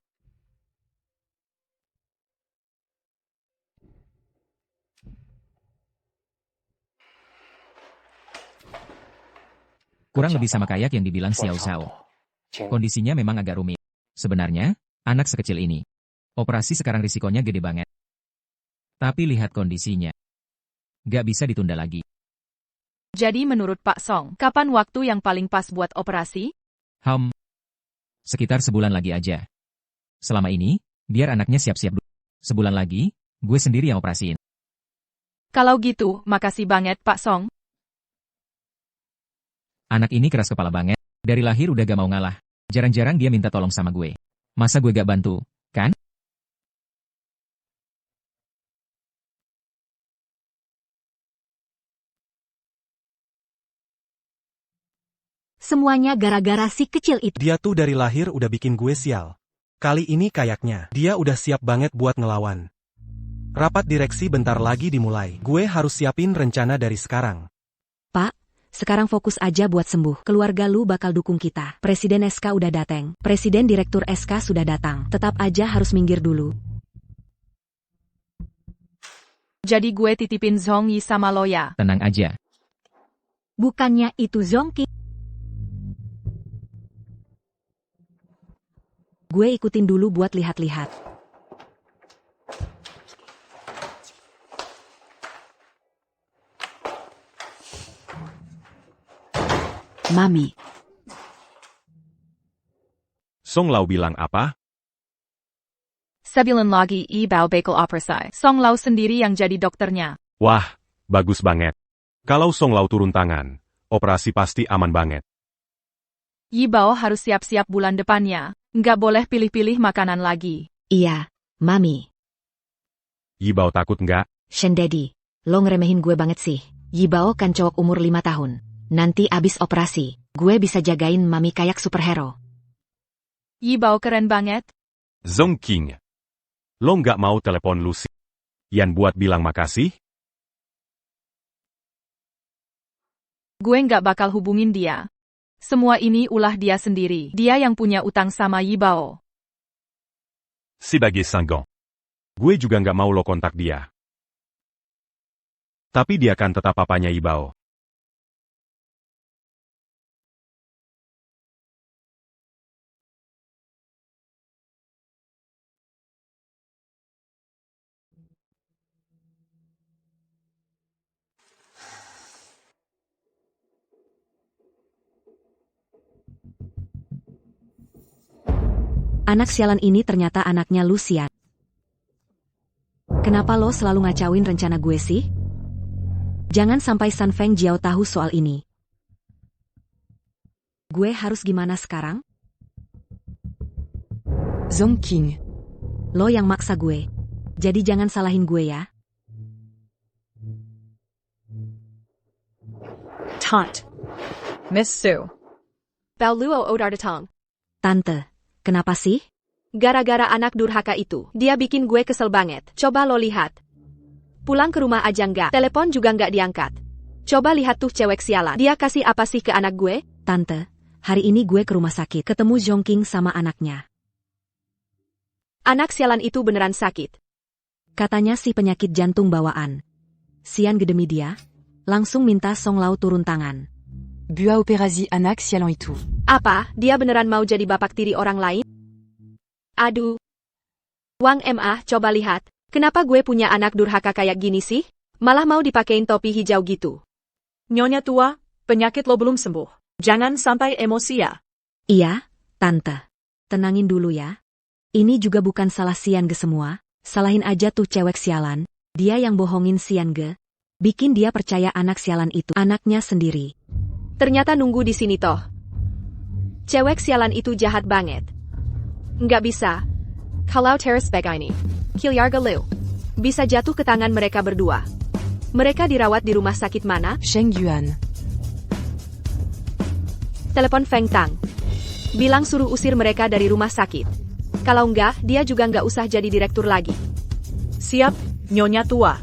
Kurang lebih sama kayak yang dibilang Xiao Shao. Kondisinya memang agak rumit. Sebenarnya, anak sekecil ini. Operasi sekarang risikonya gede banget. Tapi lihat kondisinya. Gak bisa ditunda lagi. Jadi menurut Pak Song, kapan waktu yang paling pas buat operasi? Sekitar sebulan lagi aja. Selama ini, biar anaknya siap-siap dulu. Sebulan lagi, gue sendiri yang operasiin. Kalau gitu, makasih banget Pak Song. Anak ini keras kepala banget. Dari lahir udah gak mau ngalah. Jarang-jarang dia minta tolong sama gue. Masa gue gak bantu, kan? Semuanya gara-gara si kecil itu. Dia tuh dari lahir udah bikin gue sial. Kali ini kayaknya, dia udah siap banget buat ngelawan. Rapat direksi bentar lagi dimulai. Gue harus siapin rencana dari sekarang. Pak, sekarang fokus aja buat sembuh. Keluarga lu bakal dukung kita. Presiden SK udah datang. Presiden Direktur SK sudah datang. Tetap aja harus minggir dulu. Jadi gue titipin Zhong Yi sama lo ya. Tenang aja. Bukannya itu Zhongqing. Gue ikutin dulu buat lihat-lihat. Mami. Song Lao bilang apa? Sebulan lagi ibau bakal operasi. Song Lao sendiri yang jadi dokternya. Wah, bagus banget. Kalau Song Lao turun tangan, operasi pasti aman banget. Yibao harus siap-siap bulan depannya. Nggak boleh pilih-pilih makanan lagi. Iya, Mami. Yibao takut nggak? Shen Daddy, lo ngeremehin gue banget sih. Yibao kan cowok umur 5 tahun. Nanti abis operasi, gue bisa jagain Mami kayak superhero. Yibao keren banget. Zhongqing. Lo nggak mau telepon Lucy? Yan buat bilang makasih? Gue nggak bakal hubungin dia. Semua ini ulah dia sendiri. Dia yang punya utang sama Yibao. Sebagai sanggung. Gue juga nggak mau lo kontak dia. Tapi dia kan tetap papanya Yibao. Anak sialan ini ternyata anaknya Lucian. Kenapa lo selalu ngacauin rencana gue sih? Jangan sampai San Feng Jiao tahu soal ini. Gue harus gimana sekarang? Zhongqing. Lo yang maksa gue. Jadi jangan salahin gue ya. Taunt. Miss Sue. Bao Luo Odar Datang. Tante, kenapa sih? Gara-gara anak durhaka itu, dia bikin gue kesel banget. Coba lo lihat. Pulang ke rumah aja nggak, telepon juga nggak diangkat. Coba lihat tuh cewek sialan. Dia kasih apa sih ke anak gue? Tante, hari ini gue ke rumah sakit, ketemu Zhongqing sama anaknya. Anak sialan itu beneran sakit. Katanya sih penyakit jantung bawaan. Sian gedemi dia, langsung minta Song Lao turun tangan. Bua operasi anak sialan itu. Apa, dia beneran mau jadi bapak tiri orang lain? Aduh. Wang Ma, coba lihat. Kenapa gue punya anak durhaka kayak gini sih? Malah mau dipakein topi hijau gitu. Nyonya tua, penyakit lo belum sembuh. Jangan sampai emosi ya. Iya, Tante. Tenangin dulu ya. Ini juga bukan salah Sian Ge semua. Salahin aja tuh cewek sialan. Dia yang bohongin Sian Ge. Bikin dia percaya anak sialan itu anaknya sendiri. Ternyata nunggu di sini toh. Cewek sialan itu jahat banget. Nggak bisa. Kalau terus begini, Kilyarga Lu bisa jatuh ke tangan mereka berdua. Mereka dirawat di rumah sakit mana? Sheng Yuan. Telepon Feng Tang. Bilang suruh usir mereka dari rumah sakit. Kalau enggak, dia juga nggak usah jadi direktur lagi. Siap, Nyonya tua.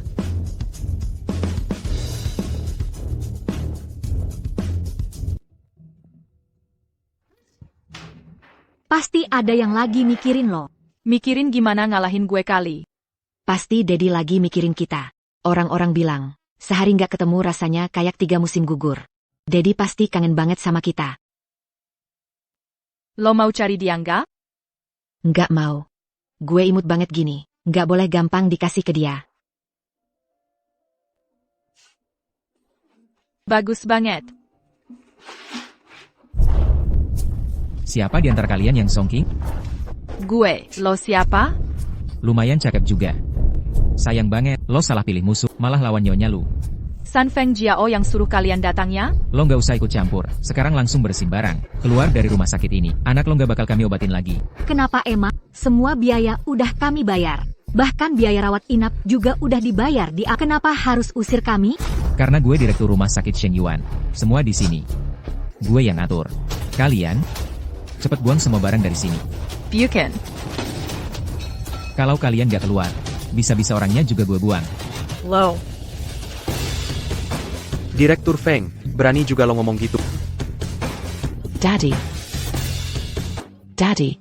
Pasti ada yang lagi mikirin lo. Mikirin gimana ngalahin gue kali. Pasti Daddy lagi mikirin kita. Orang-orang bilang, sehari nggak ketemu rasanya kayak 3 musim gugur. Daddy pasti kangen banget sama kita. Lo mau cari dia nggak? Nggak mau. Gue imut banget gini. Nggak boleh gampang dikasih ke dia. Bagus banget. Siapa di antara kalian yang Songking? Gue, lo siapa? Lumayan cakep juga. Sayang banget, lo salah pilih musuh, malah lawan nyonya lu. San Feng Jiao yang suruh kalian datangnya? Lo nggak usah ikut campur, sekarang langsung bersihin barang. Keluar dari rumah sakit ini, anak lo nggak bakal kami obatin lagi. Kenapa Emma? Semua biaya udah kami bayar. Bahkan biaya rawat inap juga udah dibayar di Kenapa harus usir kami? Karena gue direktur rumah sakit Sheng Yuan. Semua di sini. Gue yang atur. Kalian, cepet buang semua barang dari sini. Bukan. Kalau kalian nggak keluar, bisa-bisa orangnya juga gue buang. Lo. Direktur Feng, berani juga lo ngomong gitu. Daddy. Daddy.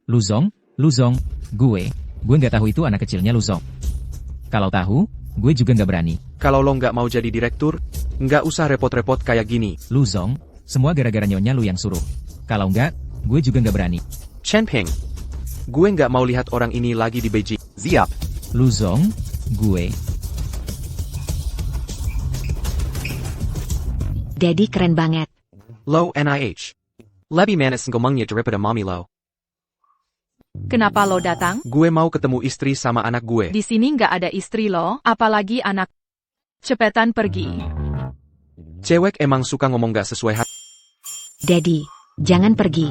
Luzong, gue nggak tahu itu anak kecilnya Luzong. Kalau tahu, gue juga nggak berani. Kalau lo nggak mau jadi direktur, nggak usah repot-repot kayak gini. Luzong, semua gara-gara nyonya lu yang suruh. Kalau nggak, gue juga nggak berani. Chen Ping, gue nggak mau lihat orang ini lagi di Beijing. Siap. Luzong, gue. Daddy keren banget. Lo NIH. Lebih manis ngomongnya daripada mami lo. Kenapa lo datang? Gue mau ketemu istri sama anak gue. Di sini nggak ada istri lo, apalagi anak. Cepetan pergi. Cewek emang suka ngomong gak sesuai hati. Daddy, jangan pergi.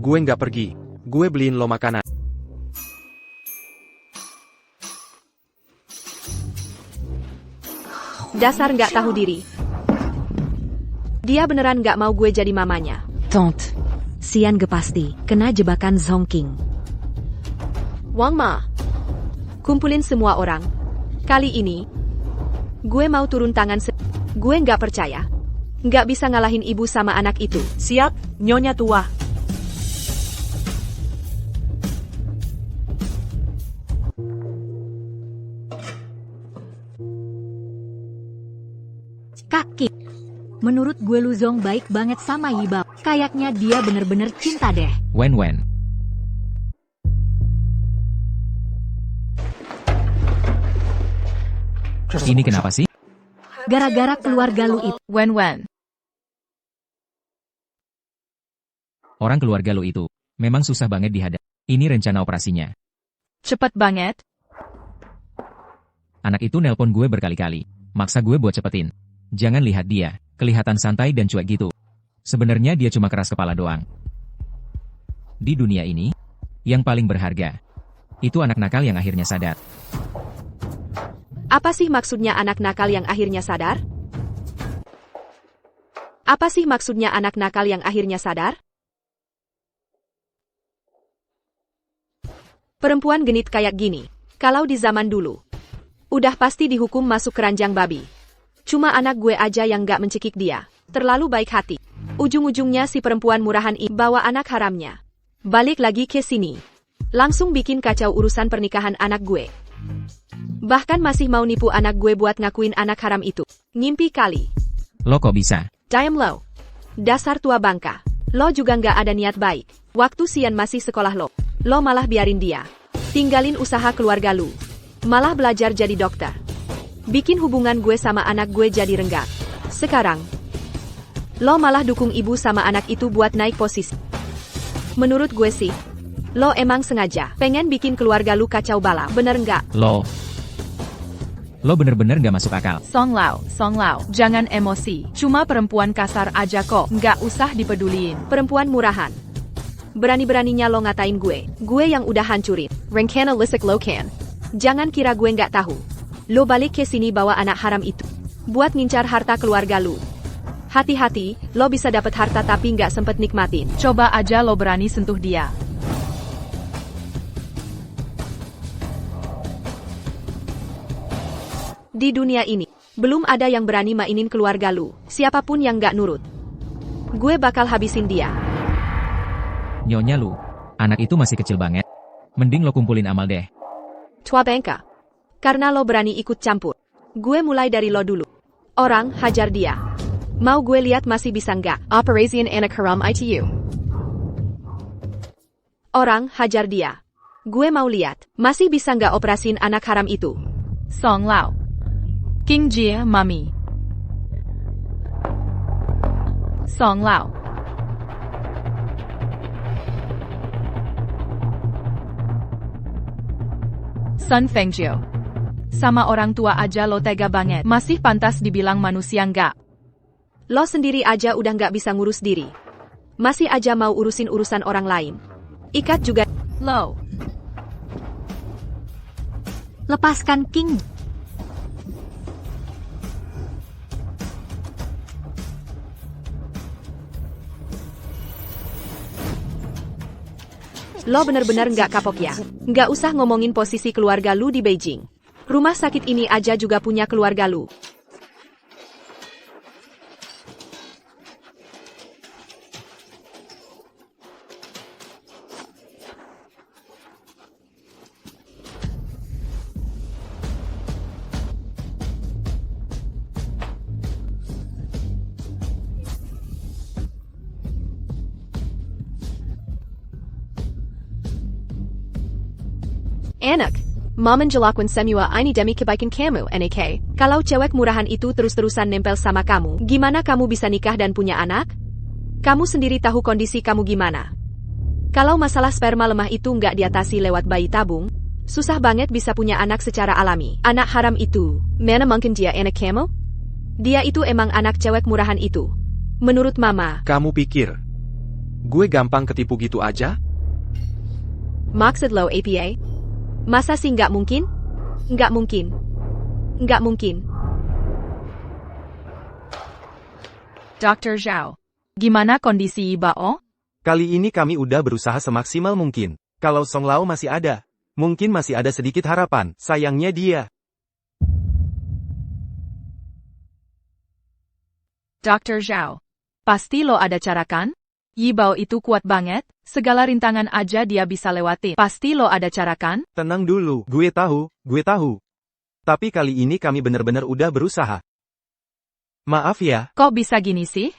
Gue nggak pergi. Gue beliin lo makanan. Dasar nggak tahu diri. Dia beneran nggak mau gue jadi mamanya. Tante. Sian Ge pasti kena jebakan Zhong King. Wang Ma. Kumpulin semua orang. Kali ini, gue mau turun tangan gue nggak percaya. Nggak bisa ngalahin ibu sama anak itu. Siap, Nyonya tua. Kaki. Menurut gue Luzong baik banget sama Yibao. Kayaknya dia bener-bener cinta deh. Wen. Ini kenapa sih? Gara-gara keluarga lu itu. Wen. Orang keluarga lu itu memang susah banget dihadapi. Ini rencana operasinya. Cepet banget. Anak itu nelpon gue berkali-kali. Maksa gue buat cepetin. Jangan lihat dia, kelihatan santai dan cuek gitu. Sebenarnya dia cuma keras kepala doang. Di dunia ini, yang paling berharga, itu anak nakal yang akhirnya sadar. Apa sih maksudnya anak nakal yang akhirnya sadar? Apa sih maksudnya anak nakal yang akhirnya sadar? Perempuan genit kayak gini, kalau di zaman dulu, udah pasti dihukum masuk keranjang babi. Cuma anak gue aja yang gak mencekik dia. Terlalu baik hati. Ujung-ujungnya si perempuan murahan ini bawa anak haramnya. Balik lagi ke sini. Langsung bikin kacau urusan pernikahan anak gue. Bahkan masih mau nipu anak gue buat ngakuin anak haram itu. Ngimpi kali. Lo kok bisa? Diam lo. Dasar tua bangka. Lo juga nggak ada niat baik. Waktu Xian masih sekolah lo malah biarin dia tinggalin usaha keluarga lu. Malah belajar jadi dokter. Bikin hubungan gue sama anak gue jadi renggang. Sekarang, lo malah dukung ibu sama anak itu buat naik posisi. Menurut gue sih, lo emang sengaja pengen bikin keluarga lu kacau balau, bener nggak? Lo bener-bener gak masuk akal. Song Lao, jangan emosi. Cuma perempuan kasar aja kok, nggak usah dipeduliin. Perempuan murahan. Berani-beraninya lo ngatain gue yang udah hancurin rencana Lisek Lokan. Jangan kira gue nggak tahu. Lo balik ke sini bawa anak haram itu buat ngincar harta keluarga lu. Hati-hati, lo bisa dapet harta tapi nggak sempet nikmatin. Coba aja lo berani sentuh dia. Di dunia ini, belum ada yang berani mainin keluarga lu. Siapapun yang nggak nurut, gue bakal habisin dia. Nyonya lu, anak itu masih kecil banget. Mending lo kumpulin amal deh. Tua bengka. Karena lo berani ikut campur. Gue mulai dari lo dulu. Orang, hajar dia. Mau gue lihat masih bisa nggak? Operation anak haram ITU. Orang, hajar dia. Gue mau lihat, masih bisa nggak operasin anak haram itu? Song Lao. King Jie, Mami. Song Lao. Sun Fengjiu. Sama orang tua aja lo tega banget. Masih pantas dibilang manusia nggak? Lo sendiri aja udah nggak bisa ngurus diri. Masih aja mau urusin urusan orang lain. Ikat juga. Lo. Lepaskan King. Lo bener-bener nggak kapok ya? Nggak usah ngomongin posisi keluarga lu di Beijing. Rumah sakit ini aja juga punya keluarga lu. Anak, Mama menjelakukan semua ini demi kebaikan kamu, NK. Kalau cewek murahan itu terus-terusan nempel sama kamu, gimana kamu bisa nikah dan punya anak? Kamu sendiri tahu kondisi kamu gimana. Kalau masalah sperma lemah itu nggak diatasi lewat bayi tabung, susah banget bisa punya anak secara alami. Anak haram itu, mana mungkin dia anak kamu? Dia itu emang anak cewek murahan itu. Menurut Mama. Kamu pikir gue gampang ketipu gitu aja? Maksud lo APA? Masa sih nggak mungkin? Nggak mungkin. Nggak mungkin. Dr. Zhao, gimana kondisi Bao? Kali ini kami udah berusaha semaksimal mungkin. Kalau Song Lao masih ada, mungkin masih ada sedikit harapan. Sayangnya dia. Dr. Zhao, pasti lo ada cara kan? Yi Bao itu kuat banget, segala rintangan aja dia bisa lewatin. Pasti lo ada cara kan? Tenang dulu, gue tahu. Tapi kali ini kami benar-benar udah berusaha. Maaf ya. Kok bisa gini sih?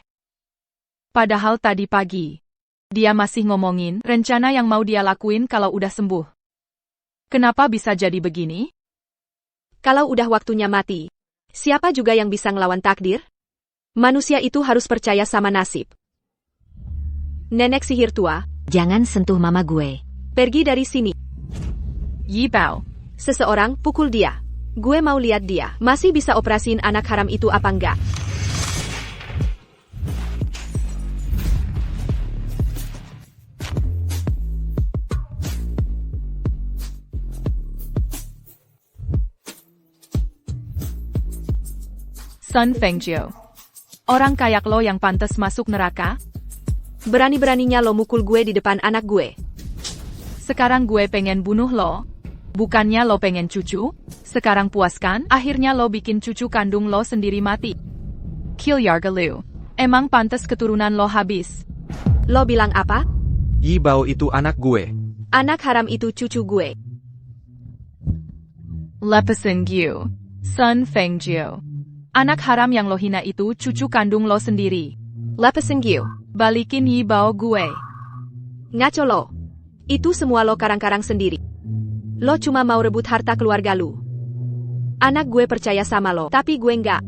Padahal tadi pagi, dia masih ngomongin rencana yang mau dia lakuin kalau udah sembuh. Kenapa bisa jadi begini? Kalau udah waktunya mati, siapa juga yang bisa ngelawan takdir? Manusia itu harus percaya sama nasib. Nenek sihir tua. Jangan sentuh mama gue. Pergi dari sini. Yi Bao. Seseorang pukul dia. Gue mau lihat dia masih bisa operasiin anak haram itu apa enggak. Sun Fengjiu. Orang kayak lo yang pantas masuk neraka? Berani-beraninya lo mukul gue di depan anak gue. Sekarang gue pengen bunuh lo. Bukannya lo pengen cucu? Sekarang puas kan? Akhirnya lo bikin cucu kandung lo sendiri mati. Kill Yarga Lu. Emang pantas keturunan lo habis. Lo bilang apa? Yi Bao itu anak gue. Anak haram itu cucu gue. Lepasing Gyu. Sun Fengjiu. Anak haram yang lo hina itu cucu kandung lo sendiri. Lepasing Gyu. Balikin Yi Bao gue. Ngaco lo. Itu semua lo karang-karang sendiri. Lo cuma mau rebut harta keluarga lu. Anak gue percaya sama lo, tapi gue nggak.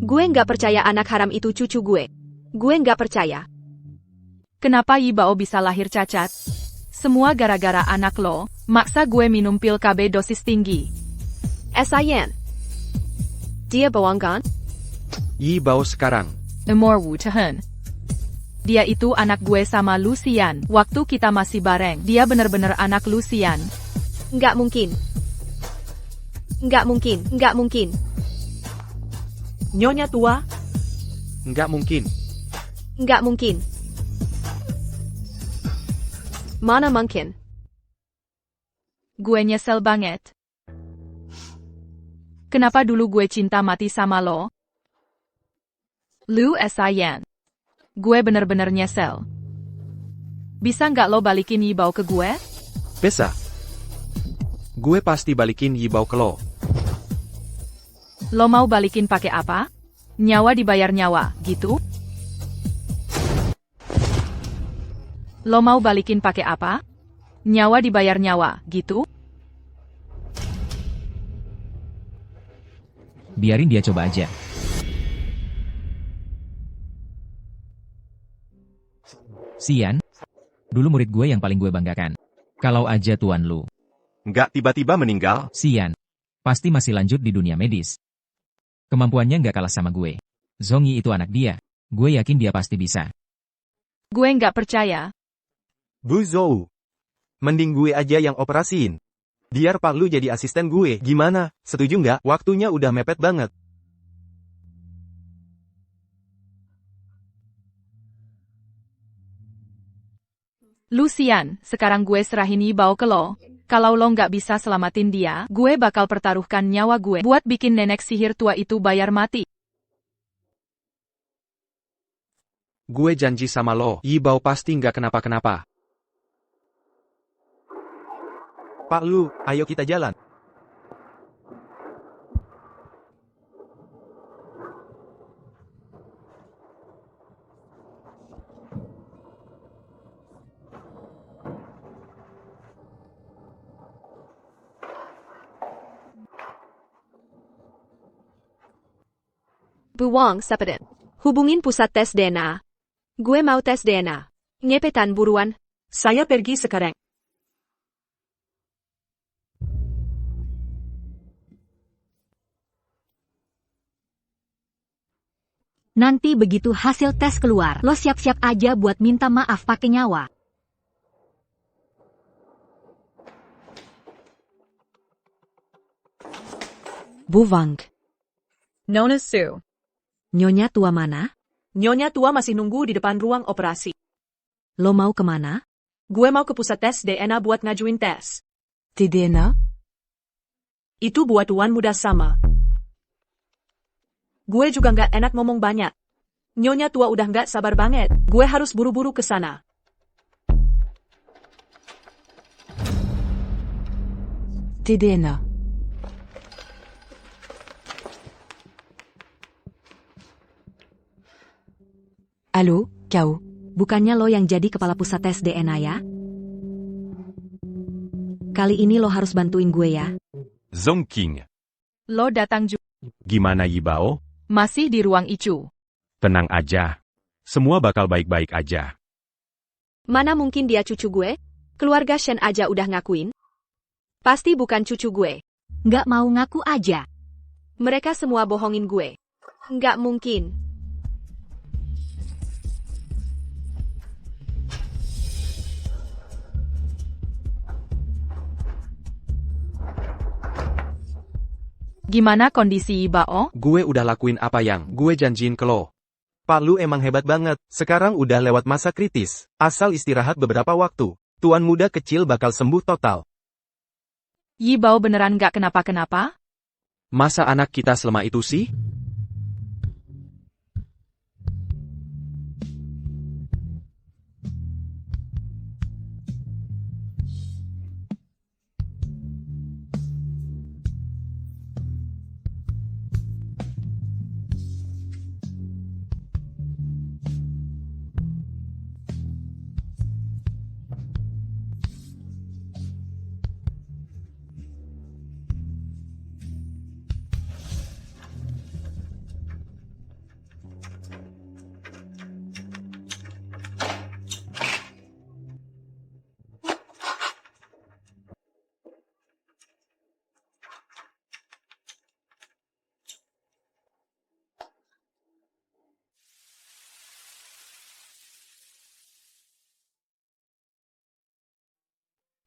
Gue nggak percaya anak haram itu cucu gue. Gue nggak percaya. Kenapa Yi Bao bisa lahir cacat? Semua gara-gara anak lo, maksa gue minum pil KB dosis tinggi. Sin. Dia bohong kan? Yi Bao sekarang. Emor Wu Tahan. Dia itu anak gue sama Lucian. Waktu kita masih bareng, dia bener-bener anak Lucian. Nggak mungkin. Nggak mungkin, nggak mungkin. Nyonya tua, Nggak mungkin. Nggak mungkin. Mana mungkin? Gue nyesel banget. Kenapa dulu gue cinta mati sama lo? Lu Sin. Gue bener-bener nyesel. Bisa nggak lo balikin Yi Bao ke gue? Bisa. Gue pasti balikin Yi Bao ke lo. Lo mau balikin pakai apa? Nyawa dibayar nyawa, gitu? Lo mau balikin pakai apa? Nyawa dibayar nyawa, gitu? Biarin dia coba aja. Sian, dulu murid gue yang paling gue banggakan. Kalau aja tuan lu. Nggak tiba-tiba meninggal. Sian, pasti masih lanjut di dunia medis. Kemampuannya nggak kalah sama gue. Zhong Yi itu anak dia. Gue yakin dia pasti bisa. Gue nggak percaya. Bu Zhou. Mending gue aja yang operasiin. Biar Pak Lu jadi asisten gue. Gimana? Setuju nggak? Waktunya udah mepet banget. Lucian, sekarang gue serahin Yi Bao ke lo. Kalau lo nggak bisa selamatin dia, gue bakal pertaruhkan nyawa gue buat bikin nenek sihir tua itu bayar mati. Gue janji sama lo, Yi Bao pasti nggak kenapa-kenapa. Pak Lu, ayo kita jalan. Bu Wong Sepeden. Hubungin pusat tes DNA. Gue mau tes DNA. Ngepetan buruan. saya pergi sekarang. Nanti begitu hasil tes keluar, lo siap-siap aja buat minta maaf pakai nyawa. Bu Wang, Nona Su. Nyonya tua mana? Nyonya tua masih nunggu di depan ruang operasi. Lo mau kemana? Gue mau ke pusat tes DNA buat ngajuin tes. DNA? Itu buat tuan muda sama. Gue juga nggak enak ngomong banyak. Nyonya tua udah nggak sabar banget. Gue harus buru-buru ke sana. TDNA. Halo, Kau. Bukannya lo yang jadi kepala pusat tes DNA ya? Kali ini lo harus bantuin gue ya. Zhong Qing. Lo datang juga. Gimana Yi Bao? Masih di ruang Icu. Tenang aja. Semua bakal baik-baik aja. Mana mungkin dia cucu gue? Keluarga Shen aja udah ngakuin. Pasti bukan cucu gue. Nggak mau ngaku aja. Mereka semua bohongin gue. Nggak mungkin. Gimana kondisi Yi Bao? Gue udah lakuin apa yang gue janjiin ke lo. Pak Lu emang hebat banget. Sekarang udah lewat masa kritis. Asal istirahat beberapa waktu. Tuan muda kecil bakal sembuh total. Yi Bao beneran nggak kenapa-kenapa? Masa anak kita selama itu sih?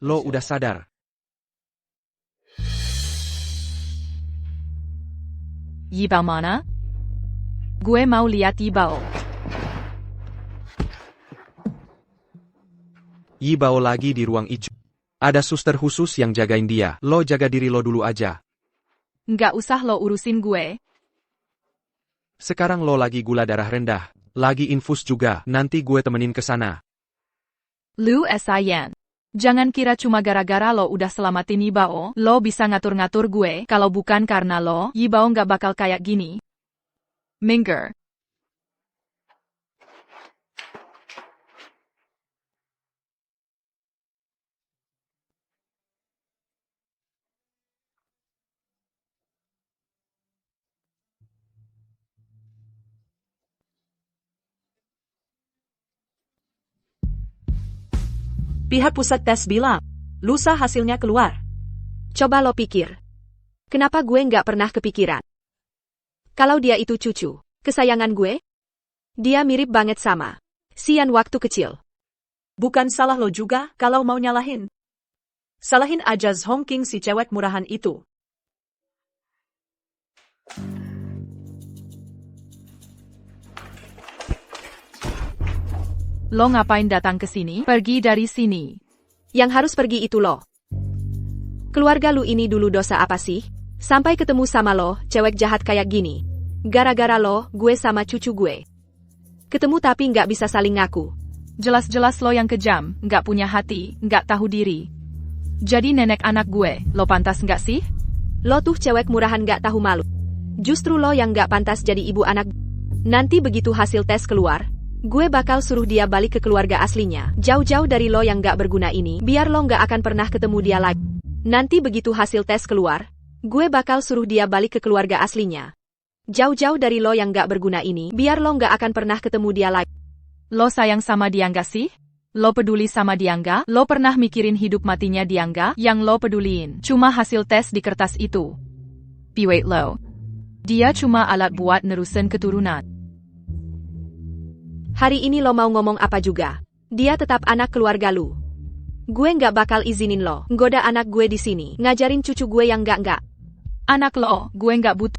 Lo udah sadar. Yibao mana? Gue mau lihat Yibao. Yibao lagi di ruang ijo. Ada suster khusus yang jagain dia. Lo jaga diri lo dulu aja. Nggak usah lo urusin gue. Sekarang lo lagi gula darah rendah. Lagi infus juga. Nanti gue temenin ke sana. Lu Sayan. Jangan kira cuma gara-gara lo udah selamatin Yibao, lo bisa ngatur-ngatur gue. Kalau bukan karena lo, Yibao nggak bakal kayak gini. Minggir. Pihak pusat tes bilang, lusa hasilnya keluar. Coba lo pikir. Kenapa gue nggak pernah kepikiran? Kalau dia itu cucu kesayangan gue? Dia mirip banget sama Xian waktu kecil. Bukan salah lo juga kalau mau nyalahin. Salahin aja Zhong King si cewek murahan itu. Lo ngapain datang ke sini? Pergi dari sini. Yang harus pergi itu lo. Keluarga lu ini dulu dosa apa sih? Sampai ketemu sama lo, cewek jahat kayak gini. Gara-gara lo, gue sama cucu gue. Ketemu tapi nggak bisa saling ngaku. Jelas-jelas lo yang kejam, nggak punya hati, nggak tahu diri. Jadi nenek anak gue, lo pantas nggak sih? Lo tuh cewek murahan nggak tahu malu. Justru lo yang nggak pantas jadi ibu anak. Nanti begitu hasil tes keluar, gue bakal suruh dia balik ke keluarga aslinya. Jauh-jauh dari lo yang gak berguna ini, biar lo gak akan pernah ketemu dia lagi. Nanti begitu hasil tes keluar, gue bakal suruh dia balik ke keluarga aslinya. Jauh-jauh dari lo yang gak berguna ini, biar lo gak akan pernah ketemu dia lagi. Lo sayang sama dia nggak sih? Lo peduli sama dia nggak? Lo pernah mikirin hidup matinya dia nggak? Yang lo peduliin cuma hasil tes di kertas itu. Wait lo. Dia cuma alat buat nerusin keturunan. Hari ini lo mau ngomong apa juga? Dia tetap anak keluarga lu. Gue nggak bakal izinin lo nggoda anak gue di sini, ngajarin cucu gue yang nggak. Anak lo, gue nggak butuh.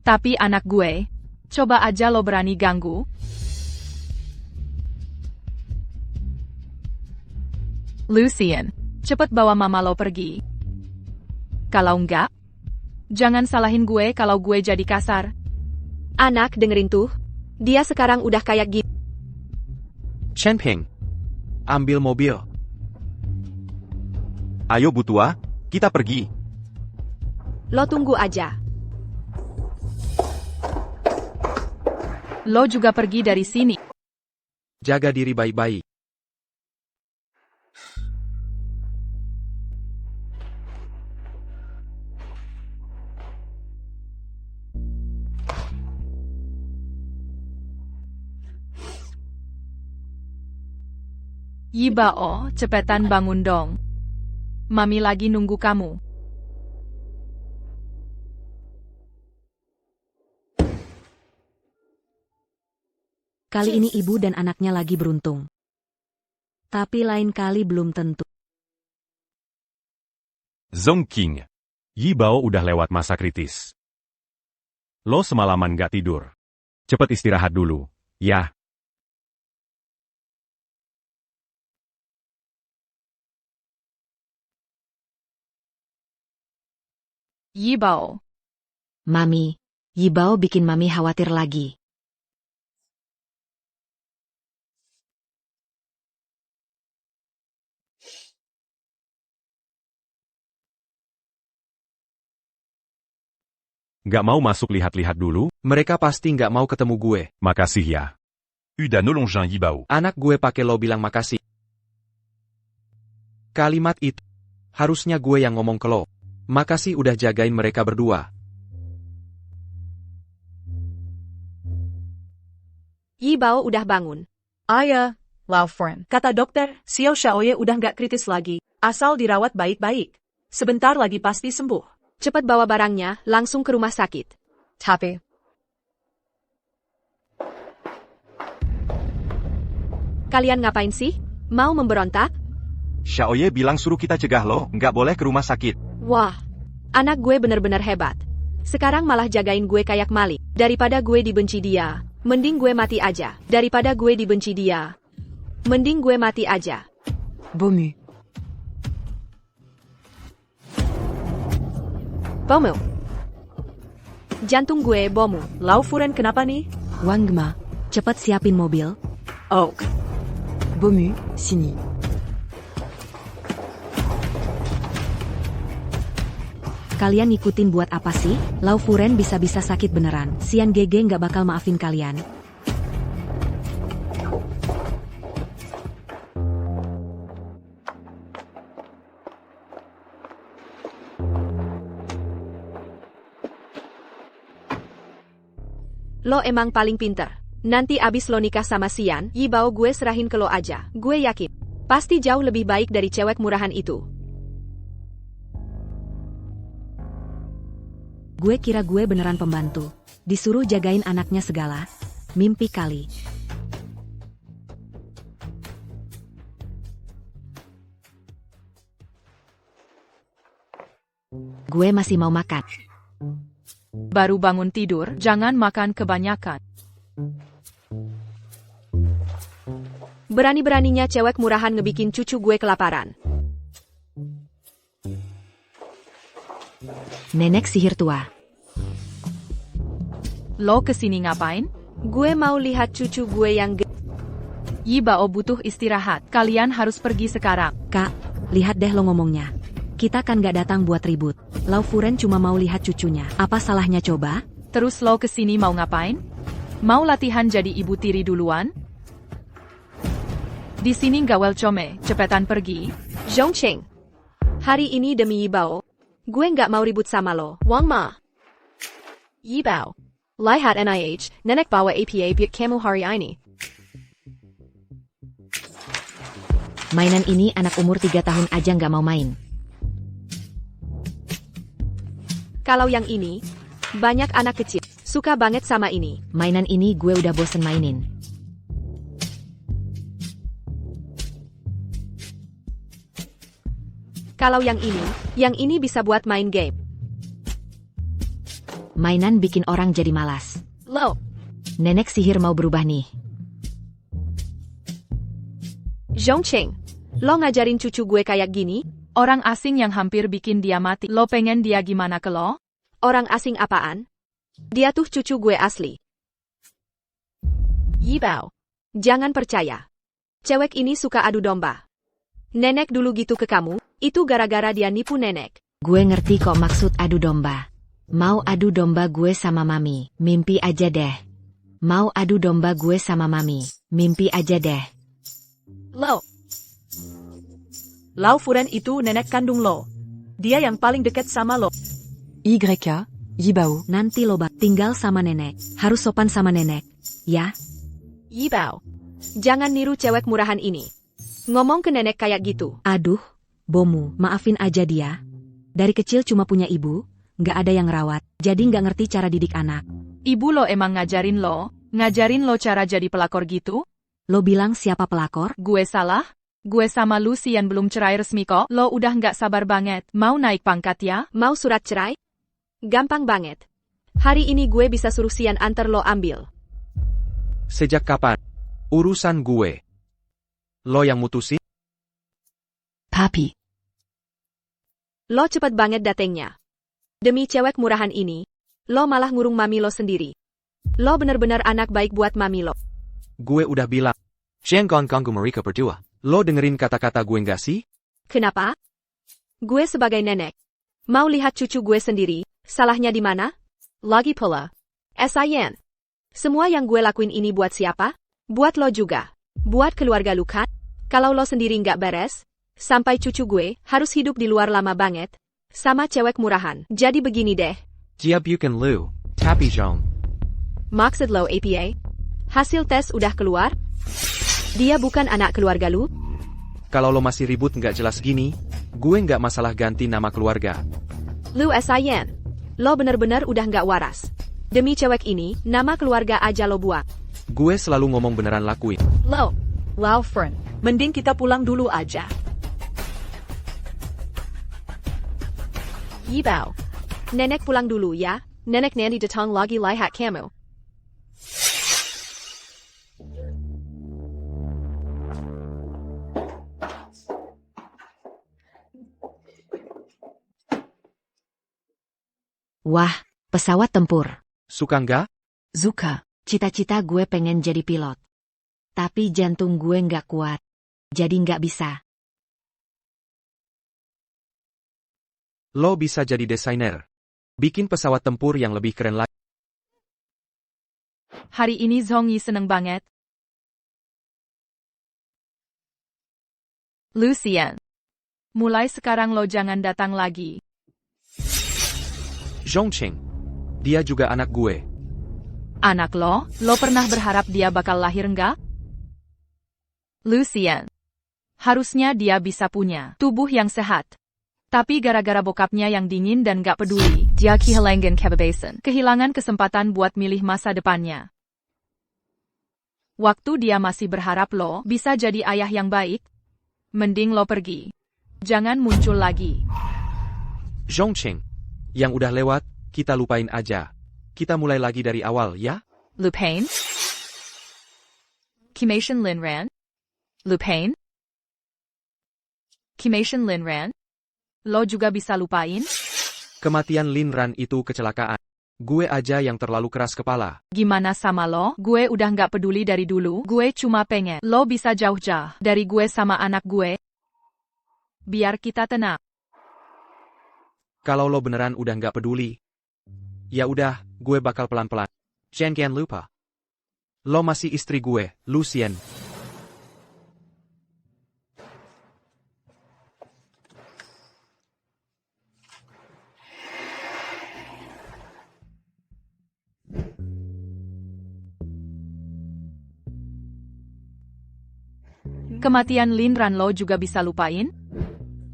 Tapi anak gue, coba aja lo berani ganggu. Lucian, cepet bawa mama lo pergi. Kalau enggak, jangan salahin gue kalau gue jadi kasar. Anak, dengerin tuh. Dia sekarang udah kayak gitu. Chen Ping, ambil mobil. Ayo Butua, kita pergi. Lo tunggu aja. Lo juga pergi dari sini. Jaga diri baik-baik. Yibao, cepetan bangun dong. Mami lagi nunggu kamu. Kali ini ibu dan anaknya lagi beruntung. Tapi lain kali belum tentu. Zhong King. Yibao udah lewat masa kritis. Lo semalaman gak tidur. Cepet istirahat dulu, ya. Yibao. Mami, Yibao bikin Mami khawatir lagi. Gak mau masuk lihat-lihat dulu? Mereka pasti gak mau ketemu gue. Makasih ya. Udah nolongin Yibao. Anak gue pakai lo bilang makasih. Kalimat itu harusnya gue yang ngomong ke lo. Makasih udah jagain mereka berdua. Yibao udah bangun. Ayah, Lao friend. Kata dokter, Xiao Xiaoye udah nggak kritis lagi. Asal dirawat baik-baik. Sebentar lagi pasti sembuh. Cepat bawa barangnya, langsung ke rumah sakit. Tapi, kalian ngapain sih? Mau memberontak? Xiaoye bilang suruh kita cegah lo, nggak boleh ke rumah sakit. Wah, anak gue bener-bener hebat. Sekarang malah jagain gue kayak Malik. Daripada gue dibenci dia, mending gue mati aja. Daripada gue dibenci dia, mending gue mati aja. Bomu. Bomu. Jantung gue bomu. Lau Furen kenapa nih? Wangma, cepat siapin mobil. Oh, Bomu, sini. Kalian ngikutin buat apa sih? Lau Furen bisa-bisa sakit beneran. Sian GG nggak bakal maafin kalian. Lo emang paling pinter. Nanti abis lo nikah sama Sian, Yibao gue serahin ke lo aja. Gue yakin, pasti jauh lebih baik dari cewek murahan itu. Gue kira gue beneran pembantu. Disuruh jagain anaknya segala. Mimpi kali. Gue masih mau makan. Baru bangun tidur, jangan makan kebanyakan. Berani-beraninya cewek murahan ngebikin cucu gue kelaparan. Nenek sihir tua. Lo kesini ngapain? Gue mau lihat cucu gue yang Yibao butuh istirahat. Kalian harus pergi sekarang. Kak, lihat deh lo ngomongnya. Kita kan gak datang buat ribut. Lau Furen cuma mau lihat cucunya. Apa salahnya coba? Terus lo kesini mau ngapain? Mau latihan jadi ibu tiri duluan? Di sini gak welcome, cepetan pergi. Zhongqing. Hari ini demi Yibao, gue nggak mau ribut sama lo. Wang Ma. Yibao. Lihat NIH, nenek bawa APA biar kamu hari ini. Mainan ini anak umur 3 tahun aja nggak mau main. Kalau yang ini, banyak anak kecil suka banget sama ini. Mainan ini gue udah bosen mainin. Kalau yang ini bisa buat main game. Mainan bikin orang jadi malas. Lo. Nenek sihir mau berubah nih. Zhongqing, lo ngajarin cucu gue kayak gini? Orang asing yang hampir bikin dia mati. Lo pengen dia gimana ke lo? Orang asing apaan? Dia tuh cucu gue asli. Yibao. Jangan percaya. Cewek ini suka adu domba. Nenek dulu gitu ke kamu, itu gara-gara dia nipu nenek. Gue ngerti kok maksud adu domba. Mau adu domba gue sama mami, mimpi aja deh. Mau adu domba gue sama mami, mimpi aja deh. Lo. Lau Furen itu nenek kandung lo. Dia yang paling deket sama lo. YK, Yibao. Nanti lo tinggal sama nenek. Harus sopan sama nenek. Ya? Yibao. Jangan niru cewek murahan ini. Ngomong ke nenek kayak gitu. Aduh, Bomu, maafin aja dia. Dari kecil cuma punya ibu, nggak ada yang rawat, jadi nggak ngerti cara didik anak. Ibu lo emang ngajarin lo cara jadi pelakor gitu? Lo bilang siapa pelakor? Gue salah? Gue sama lu Sian belum cerai resmi kok. Lo udah nggak sabar banget. Mau naik pangkat ya? Mau surat cerai? Gampang banget. Hari ini gue bisa suruh Sian antar lo ambil. Sejak kapan? Urusan gue. Lo yang mutusin? Papi. Lo cepet banget datengnya. Demi cewek murahan ini, lo malah ngurung mami lo sendiri. Lo bener-bener anak baik buat mami lo. Gue udah bilang. Shangon Kanggu mereka berdua. Lo dengerin kata-kata gue nggak sih? Kenapa? Gue sebagai nenek. Mau lihat cucu gue sendiri, salahnya di mana? Lagi pula. Sian. Semua yang gue lakuin ini buat siapa? Buat lo juga. Buat keluarga lu kan? Kalau lo sendiri nggak beres, sampai cucu gue harus hidup di luar lama banget. Sama cewek murahan. Jadi begini deh. Jia bukan lu, tapi Zhong. Maksud lo APA? Hasil tes udah keluar? Dia bukan anak keluarga lu? Kalau lo masih ribut nggak jelas gini, gue nggak masalah ganti nama keluarga. Lu Sian. Lo bener-bener udah nggak waras. Demi cewek ini, nama keluarga aja lo buang. Gue selalu ngomong beneran lakuin. Lo. Lau Furen, mending kita pulang dulu aja. Yibao. Nenek pulang dulu ya. Nenek Nandi datang lagi lihat kamu. Wah, pesawat tempur. Suka nggak? Zuka. Cita-cita gue pengen jadi pilot. Tapi jantung gue nggak kuat. Jadi nggak bisa. Lo bisa jadi desainer. Bikin pesawat tempur yang lebih keren lagi. Hari ini Zhongyi seneng banget. Lucian. Mulai sekarang lo jangan datang lagi. Zhongqing. Dia juga anak gue. Anak lo pernah berharap dia bakal lahir nggak? Lucian. Harusnya dia bisa punya tubuh yang sehat. Tapi gara-gara bokapnya yang dingin dan gak peduli, dia kehilangan kebebasan. Kehilangan kesempatan buat milih masa depannya. Waktu dia masih berharap lo bisa jadi ayah yang baik, mending lo pergi. Jangan muncul lagi. Zhongqing. Yang udah lewat, kita lupain aja. Kita mulai lagi dari awal, ya? Lupain? Kimation Linran? Lupain? Kimation Linran? Lo juga bisa lupain? Kematian Lin Ran itu kecelakaan. Gue aja yang terlalu keras kepala. Gimana sama lo? Gue udah gak peduli dari dulu. Gue cuma pengen lo bisa jauh-jauh dari gue sama anak gue. Biar kita tenang. Kalau lo beneran udah gak peduli, ya udah, gue bakal pelan-pelan. Jangan lupa. Lo masih istri gue, Lucian. Kematian Lin Ran lo juga bisa lupain?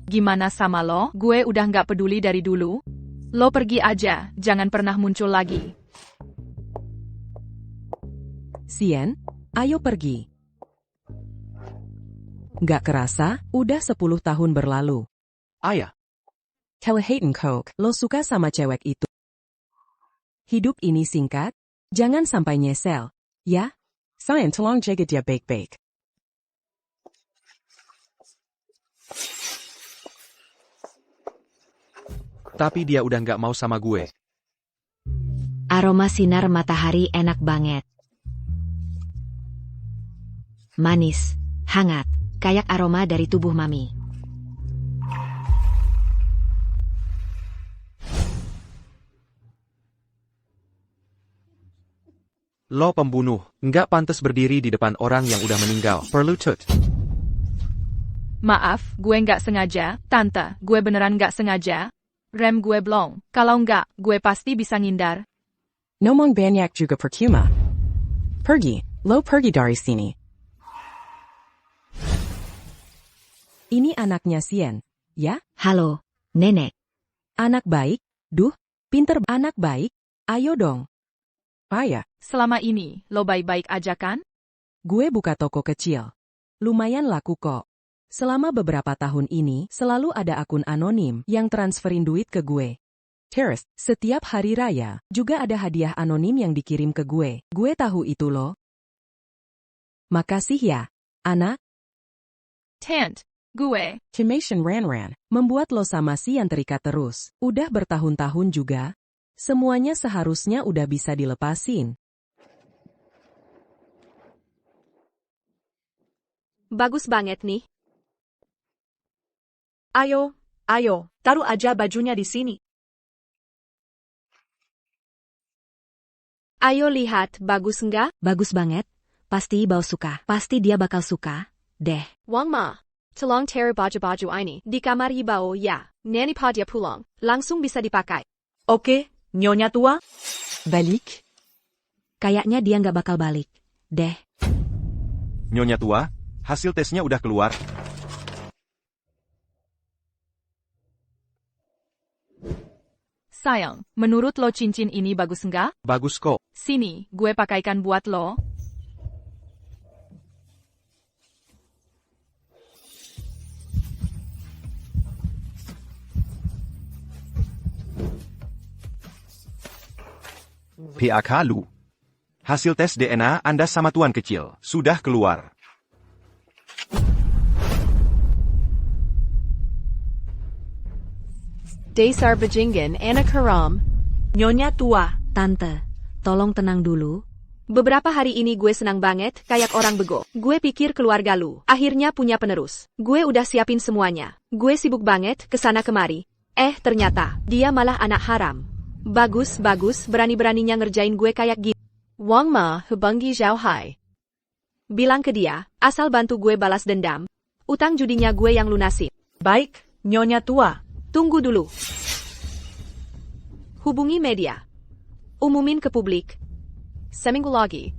Gimana sama lo? Gue udah gak peduli dari dulu. Lo pergi aja, jangan pernah muncul lagi. Xian, ayo pergi. Gak kerasa, udah 10 tahun berlalu. Ayah. Kelehatan Coke, lo suka sama cewek itu. Hidup ini singkat, jangan sampai nyesel, ya? Sayang tolong jaga dia baik-baik. Tapi dia udah gak mau sama gue. Aroma sinar matahari enak banget. Manis, hangat, kayak aroma dari tubuh mami. Lo pembunuh, nggak pantas berdiri di depan orang yang udah meninggal. Perlu tut. Maaf, gue nggak sengaja. Tante, gue beneran nggak sengaja. Rem gue blong. Kalau nggak, gue pasti bisa ngindar. Ngomong banyak juga percuma. Pergi, lo pergi dari sini. Ini anaknya Xian, ya? Halo, nenek. Anak baik, pinter anak baik, ayo dong. Ayah. Selama ini, lo baik-baik aja kan? Gue buka toko kecil. Lumayan laku kok. Selama beberapa tahun ini, selalu ada akun anonim yang transferin duit ke gue. Terus, setiap hari raya, juga ada hadiah anonim yang dikirim ke gue. Gue tahu itu loh. Makasih ya, anak. Tant, gue. Kimation Ran, membuat lo sama Xian terikat terus. Udah bertahun-tahun juga. Semuanya seharusnya udah bisa dilepasin. Bagus banget nih. Ayo, taruh aja bajunya di sini. Ayo lihat, bagus nggak? Bagus banget. Pasti Bao suka. Pasti dia bakal suka. Deh. Wang Ma, tolong taruh baju-baju ini di kamar Yibao ya. Nani pa dia pulang. Langsung bisa dipakai. Oke, Nyonya tua. Balik. Kayaknya dia nggak bakal balik. Deh. Nyonya tua, hasil tesnya udah keluar. Sayang, menurut lo cincin ini bagus nggak? Bagus kok. Sini, gue pakaikan buat lo. PAK Lu. Hasil tes DNA Anda sama Tuan Kecil sudah keluar. Dasar bajingan anak haram. Nyonya tua. Tante, tolong tenang dulu. Beberapa hari ini gue senang banget, kayak orang bego. Gue pikir keluarga lu akhirnya punya penerus. Gue udah siapin semuanya. Gue sibuk banget kesana kemari. Ternyata dia malah anak haram. Bagus, berani-beraninya ngerjain gue kayak gini. Wang Ma hubungi Zhao Hai. Bilang ke dia, asal bantu gue balas dendam. Utang judinya gue yang lunasin. Baik, Nyonya tua. Tunggu dulu. Hubungi media. Umumin ke publik. Seminggu lagi.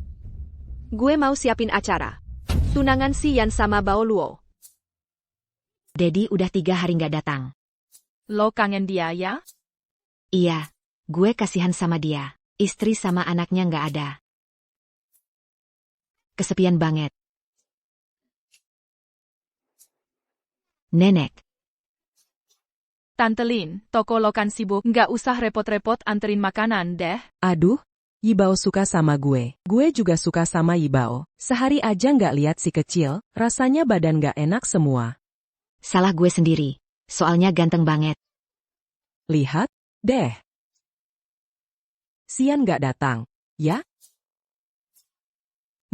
Gue mau siapin acara. Tunangan si Yan sama Bao Luo. Daddy udah 3 hari nggak datang. Lo kangen dia ya? Iya, gue kasihan sama dia. Istri sama anaknya nggak ada. Kesepian banget. Nenek. Tante Lin, toko lo kan sibuk, nggak usah repot-repot anterin makanan deh. Aduh, Yibao suka sama gue. Gue juga suka sama Yibao. Sehari aja nggak lihat si kecil, rasanya badan nggak enak semua. Salah gue sendiri. Soalnya ganteng banget. Lihat, deh. Sian nggak datang, ya?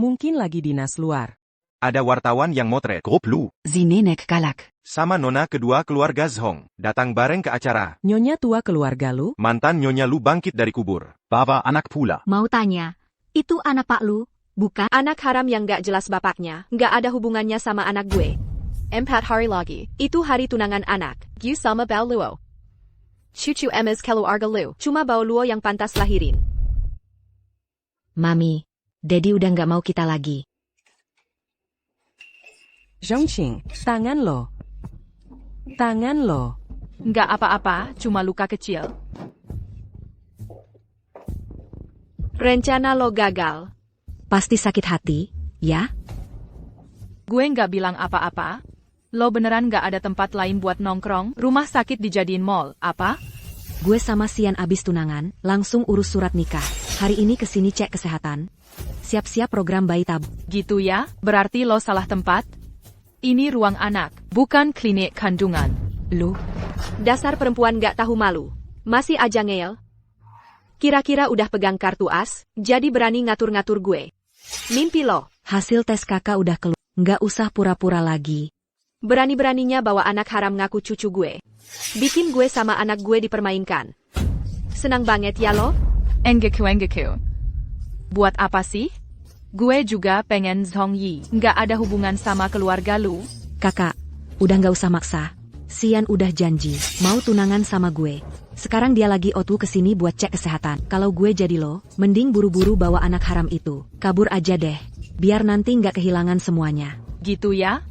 Mungkin lagi dinas luar. Ada wartawan yang motret grup Lu Si nenek galak. sama nona kedua keluarga Zhong datang bareng ke acara. Nyonya tua keluarga Lu? Mantan Nyonya Lu bangkit dari kubur. Bapa anak pula. Mau tanya, itu anak Pak Lu, bukan? Anak haram yang gak jelas bapaknya, gak ada hubungannya sama anak gue. 4 hari lagi, itu hari tunangan anak. Gue sama Bao Luo. Cucu Emma's keluarga Lu, cuma Bao Luo yang pantas lahirin. Mami, Daddy udah nggak mau kita lagi. Zhongqing, tangan lo. Tangan lo. Nggak apa-apa, cuma luka kecil. Rencana lo gagal. Pasti sakit hati, ya? Gue nggak bilang apa-apa. Lo beneran nggak ada tempat lain buat nongkrong? Rumah sakit dijadiin mall, apa? Gue sama Sian abis tunangan, langsung urus surat nikah. Hari ini kesini cek kesehatan. Siap-siap program bayi tabung. Gitu ya? Berarti lo salah tempat? Ini ruang anak, bukan klinik kandungan. Lu? Dasar perempuan gak tahu malu. Masih aja ngeyel. Kira-kira udah pegang kartu as, jadi berani ngatur-ngatur gue. Mimpi lo. Hasil tes kakak udah keluar. Nggak usah pura-pura lagi. Berani-beraninya bawa anak haram ngaku cucu gue. Bikin gue sama anak gue dipermainkan. Senang banget ya lo? Enggak. Buat apa sih? Gue juga pengen Zhong Yi. Nggak ada hubungan sama keluarga lu. Kakak, udah nggak usah maksa. Sian udah janji, mau tunangan sama gue. Sekarang dia lagi otu kesini buat cek kesehatan. Kalau gue jadi lo, mending buru-buru bawa anak haram itu. Kabur aja deh. Biar nanti nggak kehilangan semuanya. Gitu ya?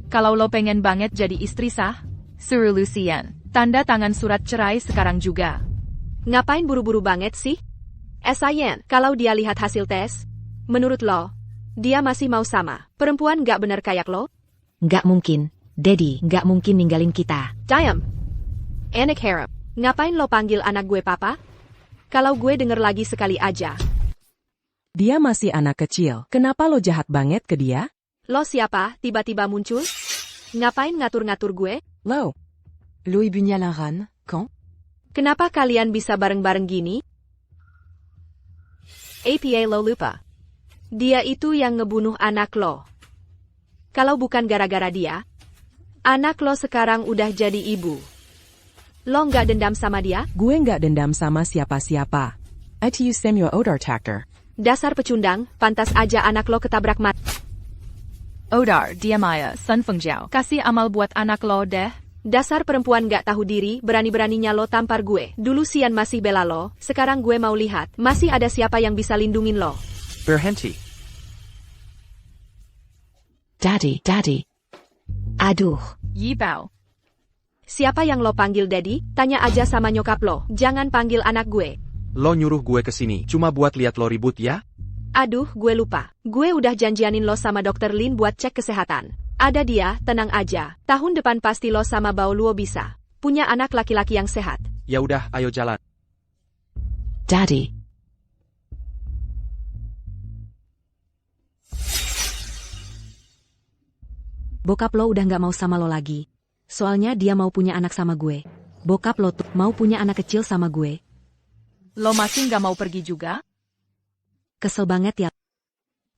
Kalau lo pengen banget jadi istri sah, suruh Lucian tanda tangan surat cerai sekarang juga. Ngapain buru-buru banget sih? Sian, kalau dia lihat hasil tes, menurut lo, dia masih mau sama perempuan gak bener kayak lo? Nggak mungkin. Daddy nggak mungkin ninggalin kita. Diam. Anak haram. Ngapain lo panggil anak gue papa? Kalau gue denger lagi sekali aja. Dia masih anak kecil. Kenapa lo jahat banget ke dia? Lo siapa tiba-tiba muncul? Ngapain ngatur-ngatur gue? Lo. Lo ibunya laran, quand? Kenapa kalian bisa bareng-bareng gini? Apa lo lupa? Dia itu yang ngebunuh anak lo. Kalau bukan gara-gara dia, anak lo sekarang udah jadi ibu. Lo nggak dendam sama dia? Gue nggak dendam sama siapa-siapa. Itu Samuel Odar Tactor. Dasar pecundang, pantas aja anak lo ketabrak mati. Odar, diam aja, Sun Fengjiao. Kasih amal buat anak lo deh. Dasar perempuan gak tahu diri, berani-beraninya lo tampar gue. Dulu Sian masih bela lo, sekarang gue mau lihat, masih ada siapa yang bisa lindungin lo. Berhenti. Daddy. Aduh. Yibao. Siapa yang lo panggil daddy? Tanya aja sama nyokap lo, jangan panggil anak gue. Lo nyuruh gue kesini, cuma buat lihat lo ribut ya? Aduh, gue lupa. Gue udah janjianin lo sama dokter Lin buat cek kesehatan. Ada dia, tenang aja. Tahun depan pasti lo sama Bao Luo bisa punya anak laki-laki yang sehat. Ya udah, ayo jalan. Daddy. Bokap lo udah gak mau sama lo lagi. Soalnya dia mau punya anak sama gue. Bokap lo tuh mau punya anak kecil sama gue. Lo masih nggak mau pergi juga? Kesel banget ya.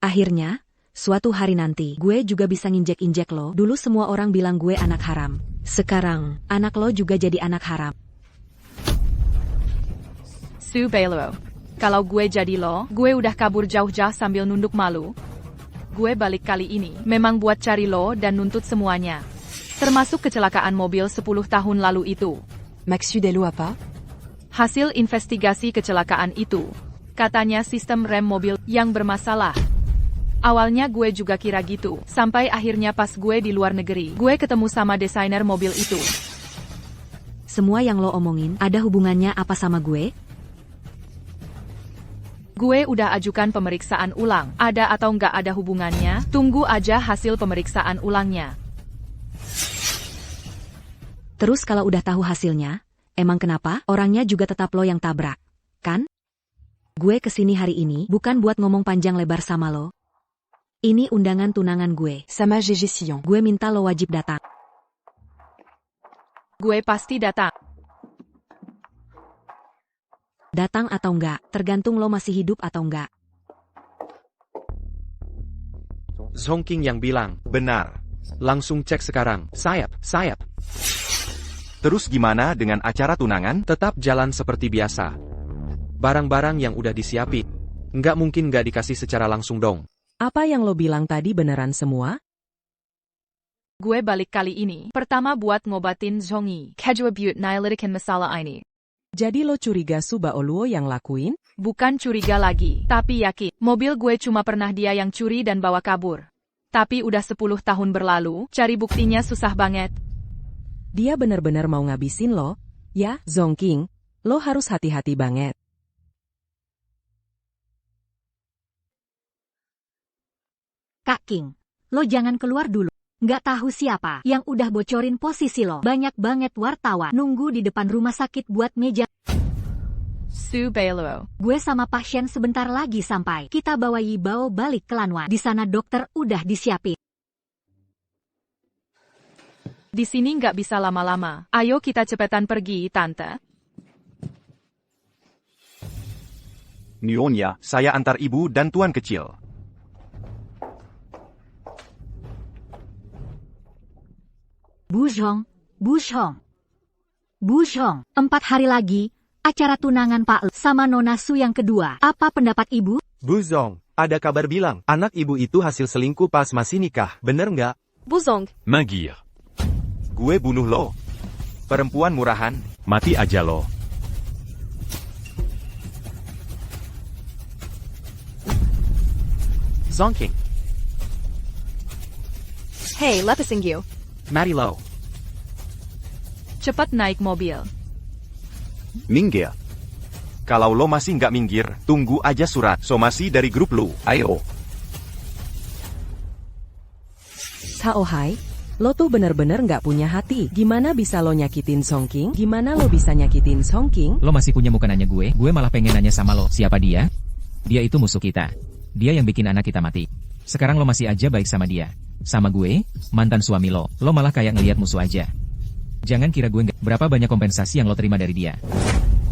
Akhirnya, suatu hari nanti, gue juga bisa nginjek-injek lo. Dulu semua orang bilang gue anak haram. Sekarang, anak lo juga jadi anak haram. Su Belo. Kalau gue jadi lo, gue udah kabur jauh-jauh sambil nunduk malu. Gue balik kali ini, memang buat cari lo dan nuntut semuanya. Termasuk kecelakaan mobil 10 tahun lalu itu. Maksud lo apa? Hasil investigasi kecelakaan itu, katanya sistem rem mobil yang bermasalah. Awalnya gue juga kira gitu, sampai akhirnya pas gue di luar negeri, gue ketemu sama desainer mobil itu. Semua yang lo omongin, ada hubungannya apa sama gue? Gue udah ajukan pemeriksaan ulang, ada atau nggak ada hubungannya, tunggu aja hasil pemeriksaan ulangnya. Terus kalau udah tahu hasilnya, emang kenapa orangnya juga tetap lo yang tabrak, kan? Gue kesini hari ini bukan buat ngomong panjang lebar sama lo. Ini undangan tunangan gue. Sama Gégé Sion. Gue minta lo wajib datang. Gue pasti datang. Datang atau enggak, tergantung lo masih hidup atau enggak. Zhongking yang bilang, Benar. langsung cek sekarang. Sayap. Terus gimana dengan acara tunangan? Tetap jalan seperti biasa. Barang-barang yang udah disiapin. Nggak mungkin nggak dikasih secara langsung dong. Apa yang lo bilang tadi beneran semua? Gue balik kali ini, pertama buat ngobatin Zhongyi. Kejua but nyelidikin masalah ini. Jadi lo curiga Suba Oluo yang lakuin? Bukan curiga lagi, tapi yakin. Mobil gue cuma pernah dia yang curi dan bawa kabur. Tapi udah 10 tahun berlalu, cari buktinya susah banget. Dia bener-bener mau ngabisin lo? Ya, Zhongking, lo harus hati-hati banget. Kak King, lo jangan keluar dulu. Nggak tahu siapa yang udah bocorin posisi lo. Banyak banget wartawan nunggu di depan rumah sakit buat meja. Su Belo. Gue sama pasien sebentar lagi sampai. Kita bawa Yibao balik ke Lanwan. Di sana dokter udah disiapin. Di sini nggak bisa lama-lama. Ayo kita cepetan pergi, Tante. Nyonya, saya antar ibu dan tuan kecil. Bu Zhong, 4 hari lagi, acara tunangan Pak L sama Nona Su yang kedua. Apa pendapat ibu? Bu Zhong, ada kabar bilang, anak ibu itu hasil selingkuh pas masih nikah, bener nggak? Bu Zhong, Menggir. Gue bunuh lo. Perempuan murahan. Mati aja lo. Zhongking, hey, Lepasingyu. mari lo. Cepat naik mobil. Minggir. Kalau lo masih nggak minggir, tunggu aja surat somasi dari grup lo. Ayo. Sao Hai, lo tuh bener-bener nggak punya hati. Gimana bisa lo nyakitin Zhongking? Gimana lo bisa nyakitin Zhongking? Lo masih punya muka nanya gue malah pengen nanya sama lo. Siapa dia? Dia itu musuh kita. Dia yang bikin anak kita mati. Sekarang lo masih aja baik sama dia. Sama gue, mantan suami lo malah kayak ngelihat musuh aja. Jangan kira gue nggak. Berapa banyak kompensasi yang lo terima dari dia?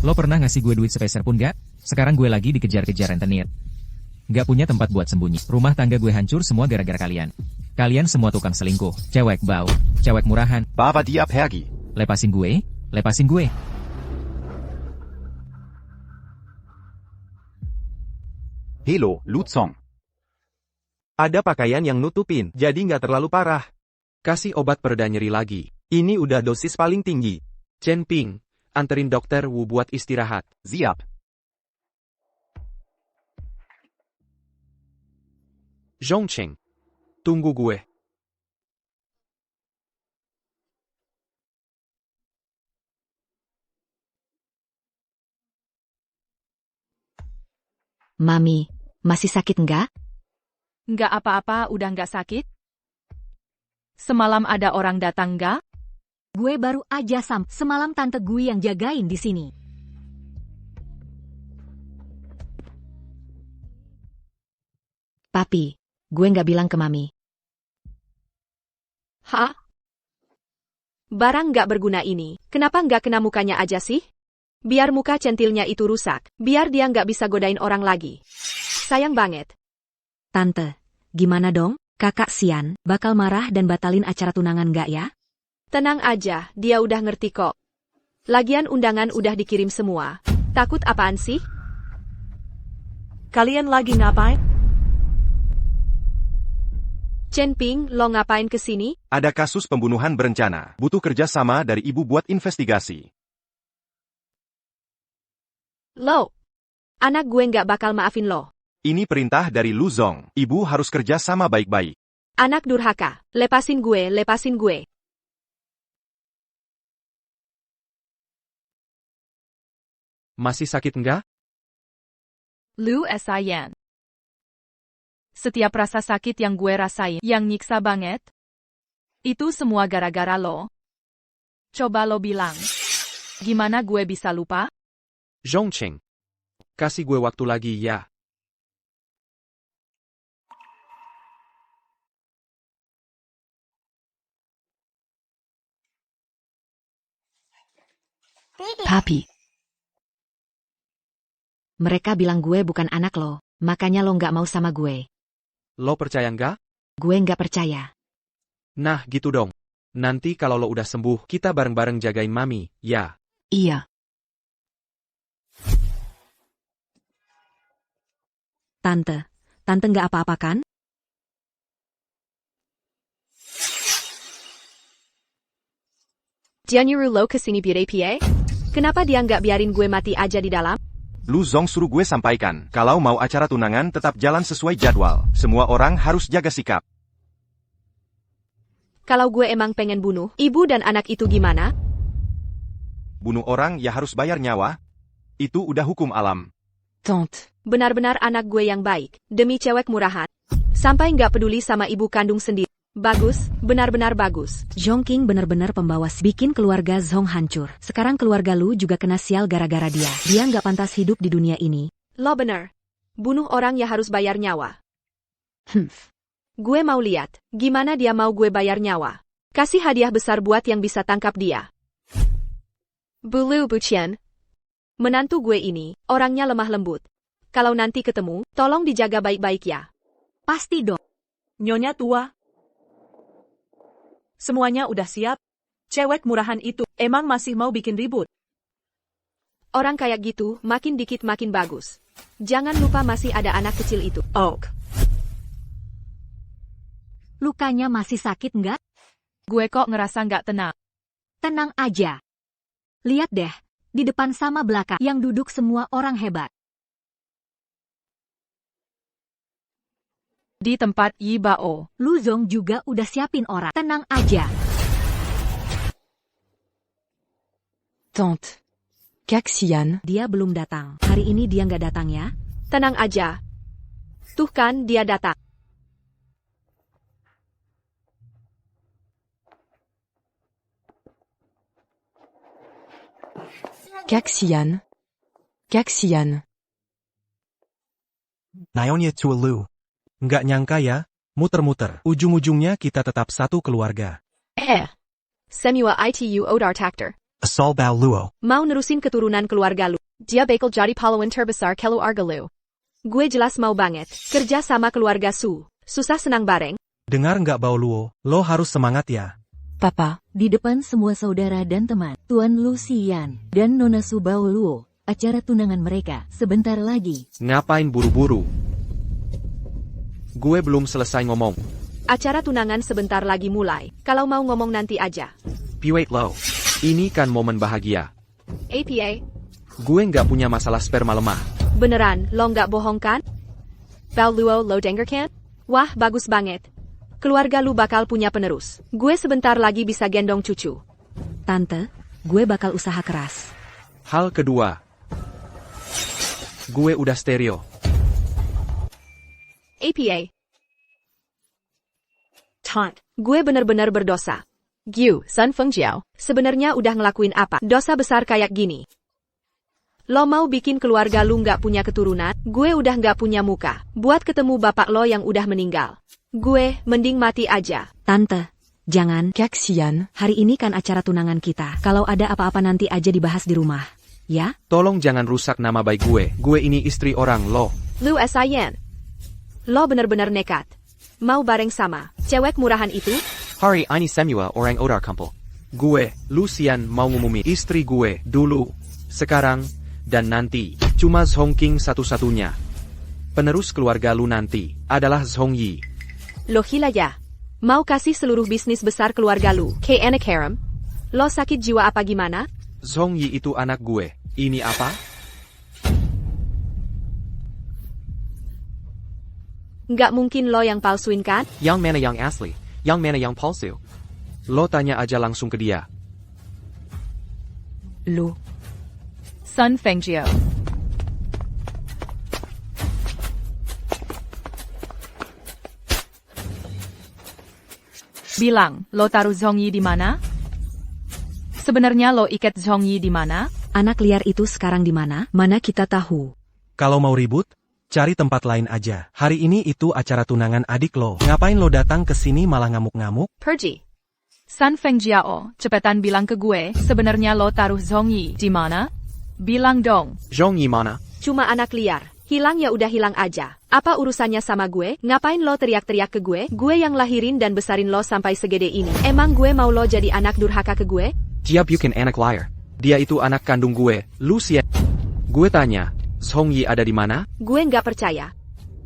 Lo pernah ngasih gue duit sepeser pun nggak? Sekarang gue lagi dikejar-kejar rentenir. Nggak punya tempat buat sembunyi. Rumah tangga gue hancur semua gara-gara kalian. Kalian semua tukang selingkuh, cewek bau, cewek murahan. Papa dia pergi. Lepasin gue, lepasin gue. Hello, Lutsong. Ada pakaian yang nutupin, jadi nggak terlalu parah. Kasih obat pereda nyeri lagi. Ini udah dosis paling tinggi. Chen Ping, anterin dokter Wu buat istirahat. Siap. Zhongcheng, tunggu gue. Mami, masih sakit nggak? Nggak apa-apa, udah nggak sakit? Semalam ada orang datang nggak? Gue baru aja semalam tante gue yang jagain di sini. Papi, gue nggak bilang ke Mami. Hah? Barang nggak berguna ini, kenapa nggak kena mukanya aja sih? Biar muka centilnya itu rusak, biar dia nggak bisa godain orang lagi. Sayang banget. Tante, gimana dong? Kakak Xian, bakal marah dan batalin acara tunangan nggak ya? Tenang aja, dia udah ngerti kok. Lagian undangan udah dikirim semua. Takut apaan sih? Kalian lagi ngapain? Chen Ping, lo ngapain kesini? Ada kasus pembunuhan berencana. Butuh kerjasama dari ibu buat investigasi. Lo, anak gue nggak bakal maafin lo. Ini perintah dari Lu Zong. Ibu harus kerja sama baik-baik. Anak durhaka, lepasin gue, lepasin gue. Masih sakit nggak? Lu Sian. Setiap rasa sakit yang gue rasain, yang nyiksa banget, itu semua gara-gara lo. Coba lo bilang, gimana gue bisa lupa? Zhongcheng. Kasih gue waktu lagi ya. Papi. Mereka bilang gue bukan anak lo, makanya lo nggak mau sama gue. Lo percaya nggak? Gue nggak percaya. Nah gitu dong. Nanti kalau lo udah sembuh, kita bareng-bareng jagain mami, ya? Iya. Tante nggak apa-apa kan? Jianyuru lo kesini biar APA? Kenapa dia nggak biarin gue mati aja di dalam? Lu Zong suruh gue sampaikan, kalau mau acara tunangan tetap jalan sesuai jadwal. Semua orang harus jaga sikap. Kalau gue emang pengen bunuh ibu dan anak itu gimana? Bunuh orang ya harus bayar nyawa. Itu udah hukum alam. Tante. Benar-benar anak gue yang baik, demi cewek murahan. Sampai nggak peduli sama ibu kandung sendiri. Bagus, benar-benar bagus. Zhongking benar-benar pembawa bikin keluarga Zhong hancur. Sekarang keluarga lu juga kena sial gara-gara dia. Dia nggak pantas hidup di dunia ini. Lo bener. Bunuh orang ya harus bayar nyawa. Gue mau lihat, gimana dia mau gue bayar nyawa. Kasih hadiah besar buat yang bisa tangkap dia. Bulu Bucian. Menantu gue ini, orangnya lemah lembut. Kalau nanti ketemu, tolong dijaga baik-baik ya. Pasti dong. Nyonya tua. Semuanya udah siap. Cewek murahan itu emang masih mau bikin ribut. Orang kayak gitu, makin dikit makin bagus. Jangan lupa masih ada anak kecil itu. Ok. Lukanya masih sakit nggak? Gue kok ngerasa nggak tenang. Tenang aja. Lihat deh, di depan sama belakang yang duduk semua orang hebat. Di tempat Yi Bao, Lu Zong juga udah siapin orang. Tenang aja. Tante. Kak Xian. Dia belum datang. Hari ini dia nggak datang ya? Tenang aja. Tuh kan dia datang. Kak Xian. Kak Xian. Naonya Lu. Nggak nyangka ya, muter-muter. Ujung-ujungnya kita tetap satu keluarga. Semua itu odar takter. Asal Bao Luo. Mau nerusin keturunan keluarga lu. Dia bakal jadi pahlawan terbesar keluarga lu. Gue jelas mau banget. Kerja sama keluarga Su. Susah senang bareng. Dengar nggak Bao Luo, lo harus semangat ya. Papa, di depan semua saudara dan teman, Tuan Lu Xian dan Nona Su Bao Luo, acara tunangan mereka sebentar lagi. Ngapain buru-buru? Gue belum selesai ngomong. Acara tunangan sebentar lagi mulai. Kalau mau ngomong nanti aja. Wait lo. Ini kan momen bahagia. APA. Gue nggak punya masalah sperma lemah. Beneran, lo nggak bohong kan? Bao Luo lo denger kan? Wah, bagus banget. Keluarga lu bakal punya penerus. Gue sebentar lagi bisa gendong cucu. Tante, gue bakal usaha keras. Hal kedua. Gue udah stereo. APA. Tante. Gue bener-bener berdosa. Giu, Sun Fengjiao, sebenarnya udah ngelakuin apa? Dosa besar kayak gini. Lo mau bikin keluarga lu nggak punya keturunan? Gue udah nggak punya muka. Buat ketemu bapak lo yang udah meninggal. Gue, mending mati aja. Tante, Jangan. Kaxian, Hari ini kan acara tunangan kita. Kalau ada apa-apa nanti aja dibahas di rumah. Ya? Tolong jangan rusak nama baik gue. Gue ini istri orang lo. Lu Sayan. Lo bener-bener nekat. Mau bareng sama cewek murahan itu? Hari ini semua orang udah kumpul. Gue, Lucian mau ngumumin istri gue dulu, sekarang, dan nanti. Cuma Zhongking satu-satunya. Penerus keluarga lu nanti adalah Zhongyi. Lo gila ya? Mau kasih seluruh bisnis besar keluarga lu ke anak harem? Lo sakit jiwa apa gimana? Zhongyi itu anak gue. Ini apa? Nggak mungkin lo yang palsuin kan? Yang mana yang asli? Yang mana yang palsu? Lo tanya aja langsung ke dia. Lo. Sun Fengjiao. Bilang, lo taruh Zhongyi di mana? Sebenarnya lo ikat Zhongyi di mana? Anak liar itu sekarang di mana? Mana kita tahu. Kalau mau ribut, cari tempat lain aja. Hari ini itu acara tunangan adik lo. Ngapain lo datang ke sini malah ngamuk-ngamuk? Pergi. Sun Fengjiao, cepetan bilang ke gue, sebenarnya lo taruh Zhongyi di mana? Bilang dong. Zhongyi mana? Cuma anak liar. Hilang ya udah hilang aja. Apa urusannya sama gue? Ngapain lo teriak-teriak ke gue? Gue yang lahirin dan besarin lo sampai segede ini. Emang gue mau lo jadi anak durhaka ke gue? Dia bukan anak liar. Dia itu anak kandung gue, Lucian. Gue tanya, Zhongyi ada di mana? Gue nggak percaya.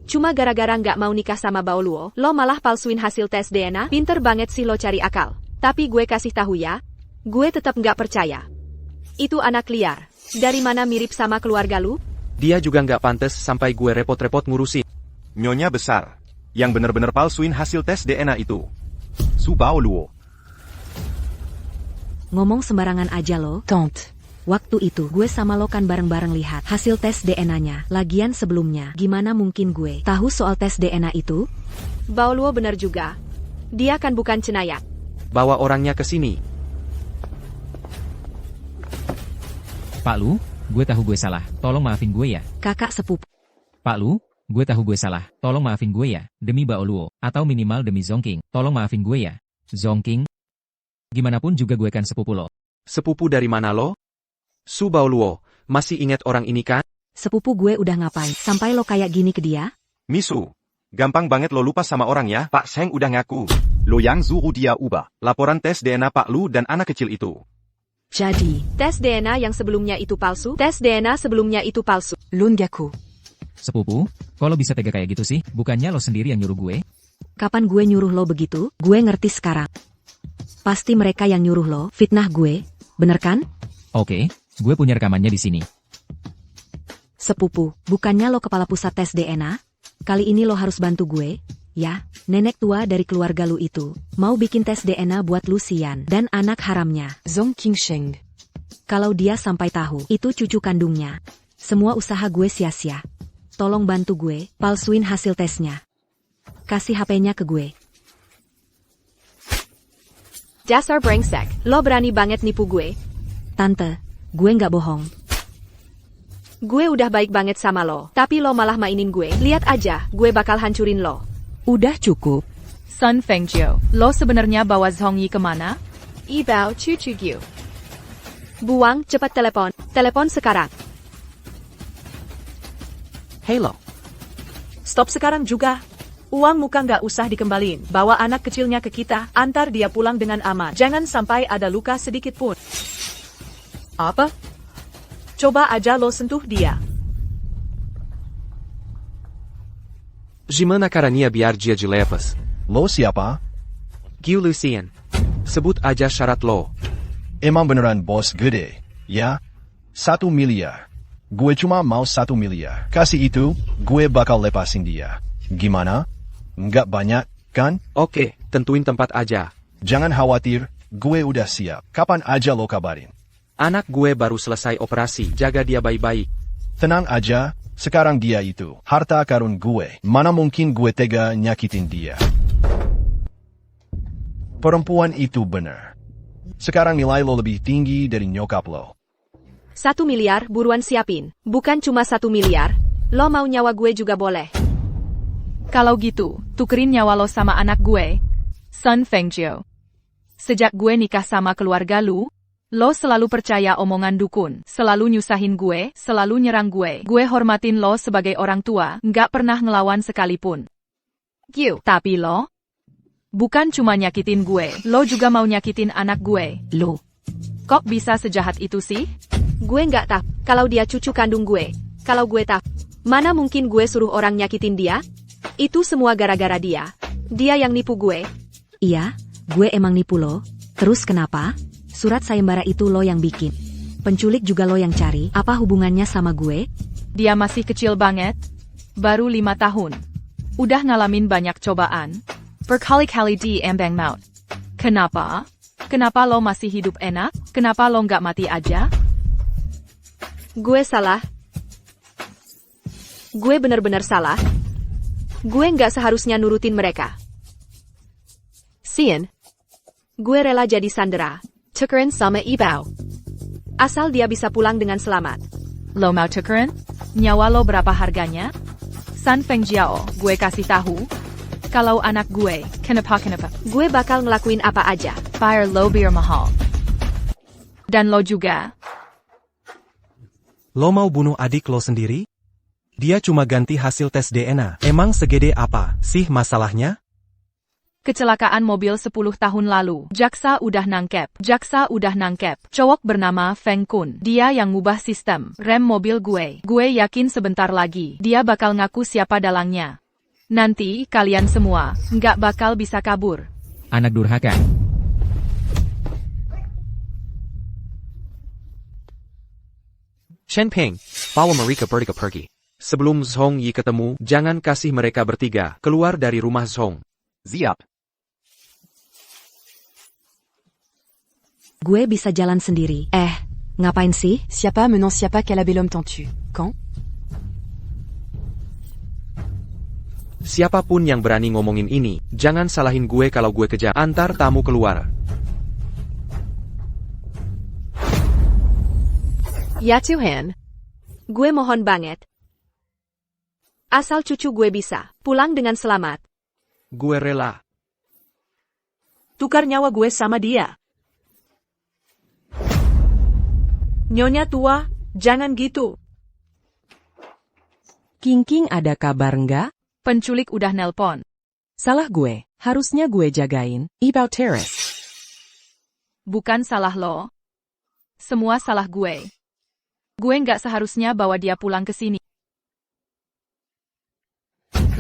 Cuma gara-gara nggak mau nikah sama Baoluo, lo malah palsuin hasil tes DNA? Pinter banget sih lo cari akal. Tapi gue kasih tahu ya, gue tetap nggak percaya. Itu anak liar. Dari mana mirip sama keluarga lu? Dia juga nggak pantas sampai gue repot-repot ngurusin. Nyonya besar. Yang benar-benar palsuin hasil tes DNA itu. Su Baoluo. Ngomong sembarangan aja lo. Tante. Waktu itu gue sama lo kan bareng-bareng lihat hasil tes DNA-nya. Lagian sebelumnya, gimana mungkin gue tahu soal tes DNA itu? Baoluo benar juga. Dia kan bukan cenayang. Bawa orangnya ke sini. Pak Lu, gue tahu gue salah. Tolong maafin gue ya. Kakak sepupu. Pak Lu, gue tahu gue salah. Tolong maafin gue ya. Demi Baoluo. Atau minimal demi Zhongking. Tolong maafin gue ya. Zhongking. Gimana pun juga gue kan sepupu lo. Sepupu dari mana lo? Su Baoluo, masih ingat orang ini kan? Sepupu gue udah ngapain sampai lo kayak gini ke dia? Misu. Gampang banget lo lupa sama orang ya. Pak Sheng udah ngaku. Lo yang suruh dia ubah laporan tes DNA Pak Lu dan anak kecil itu. Jadi, tes DNA yang sebelumnya itu palsu? Tes DNA sebelumnya itu palsu. Lungaku. Sepupu, kok lo bisa tega kayak gitu sih? Bukannya lo sendiri yang nyuruh gue? Kapan gue nyuruh lo begitu? Gue ngerti sekarang. Pasti mereka yang nyuruh lo fitnah gue, bener kan? Oke, gue punya rekamannya di sini. Sepupu, bukannya lo kepala pusat tes DNA? Kali ini lo harus bantu gue, ya? Nenek tua dari keluarga lu itu mau bikin tes DNA buat Lucian dan anak haramnya, Zhongking Sheng. Kalau dia sampai tahu itu cucu kandungnya, semua usaha gue sia-sia. Tolong bantu gue, palsuin hasil tesnya. Kasih HP-nya ke gue. Dasar brengsek, lo berani banget nipu gue. Tante, gue nggak bohong. Gue udah baik banget sama lo, tapi lo malah mainin gue. Lihat aja, gue bakal hancurin lo. Udah cukup. Sun Fengjiao, lo sebenarnya bawa Zhongyi kemana? Ibao cucu Gyu. Buang, cepat telepon. Telepon sekarang. Hey lo. Stop sekarang juga. Uang muka nggak usah dikembalin. Bawa anak kecilnya ke kita, antar dia pulang dengan aman. Jangan sampai ada luka sedikit pun. Apa? Coba aja lo sentuh dia. Gimana caranya biar dia dilepas? Lo siapa? Gyu Lucian. Sebut aja syarat lo. Emang beneran bos gede, ya? 1 miliar. Gue cuma mau 1 miliar. Kasih itu, gue bakal lepasin dia. Gimana? Nggak banyak, kan? Oke, tentuin tempat aja. Jangan khawatir, gue udah siap. Kapan aja lo kabarin. Anak gue baru selesai operasi, jaga dia baik-baik. Tenang aja, sekarang dia itu harta karun gue. Mana mungkin gue tega nyakitin dia. Perempuan itu bener. Sekarang nilai lo lebih tinggi dari nyokap lo. 1 miliar, buruan siapin. Bukan cuma 1 miliar. Lo mau nyawa gue juga boleh. Kalau gitu, tukerin nyawa lo sama anak gue. Sun Fengjiao. Sejak gue nikah sama keluarga lu, lo selalu percaya omongan dukun, selalu nyusahin gue, selalu nyerang gue. Gue hormatin lo sebagai orang tua, nggak pernah ngelawan sekalipun. Tapi lo, bukan cuma nyakitin gue, lo juga mau nyakitin anak gue. Lo, kok bisa sejahat itu sih? Gue nggak tahu kalau dia cucu kandung gue. Kalau gue tahu, mana mungkin gue suruh orang nyakitin dia? Itu semua gara-gara dia. Dia yang nipu gue. Iya, gue emang nipu lo. Terus kenapa? Surat sayembara itu lo yang bikin. Penculik juga lo yang cari. Apa hubungannya sama gue? Dia masih kecil banget. Baru 5 tahun. Udah ngalamin banyak cobaan. Berkali-kali di ambang maut. Kenapa? Kenapa lo masih hidup enak? Kenapa lo nggak mati aja? Gue salah. Gue benar-benar salah. Gue nggak seharusnya nurutin mereka. Sien. Gue rela jadi sandera. Tukeran sama Ibao. Asal dia bisa pulang dengan selamat. Lo mau tukeran? Nyawa lo berapa harganya? San Feng Jiao, gue kasih tahu. Kalau anak gue, kenapa? Gue bakal ngelakuin apa aja. Fire lo biar mahal. Dan lo juga. Lo mau bunuh adik lo sendiri? Dia cuma ganti hasil tes DNA. Emang segede apa sih masalahnya? Kecelakaan mobil 10 tahun lalu. Jaksa udah nangkep. Cowok bernama Feng Kun. Dia yang ngubah sistem rem mobil gue. Gue yakin sebentar lagi dia bakal ngaku siapa dalangnya. Nanti kalian semua nggak bakal bisa kabur. Anak durhaka. Shenping, bawa mereka pergi. Sebelum Zhong Yi ketemu, jangan kasih mereka bertiga keluar dari rumah Zhong. Siap. Gue bisa jalan sendiri. Ngapain sih? Siapa menant siapa qu'elle a bel homme tentu. Quand? Siapapun yang berani ngomongin ini, jangan salahin gue kalau gue kejam. Antar tamu keluar. Ya Tuhan. Gue mohon banget. Asal cucu gue bisa pulang dengan selamat. Gue rela. Tukar nyawa gue sama dia. Nyonya tua, jangan gitu. King, ada kabar nggak? Penculik udah nelpon. Salah gue, harusnya gue jagain. Ibao Terrace. Bukan salah lo. Semua salah gue. Gue nggak seharusnya bawa dia pulang ke sini.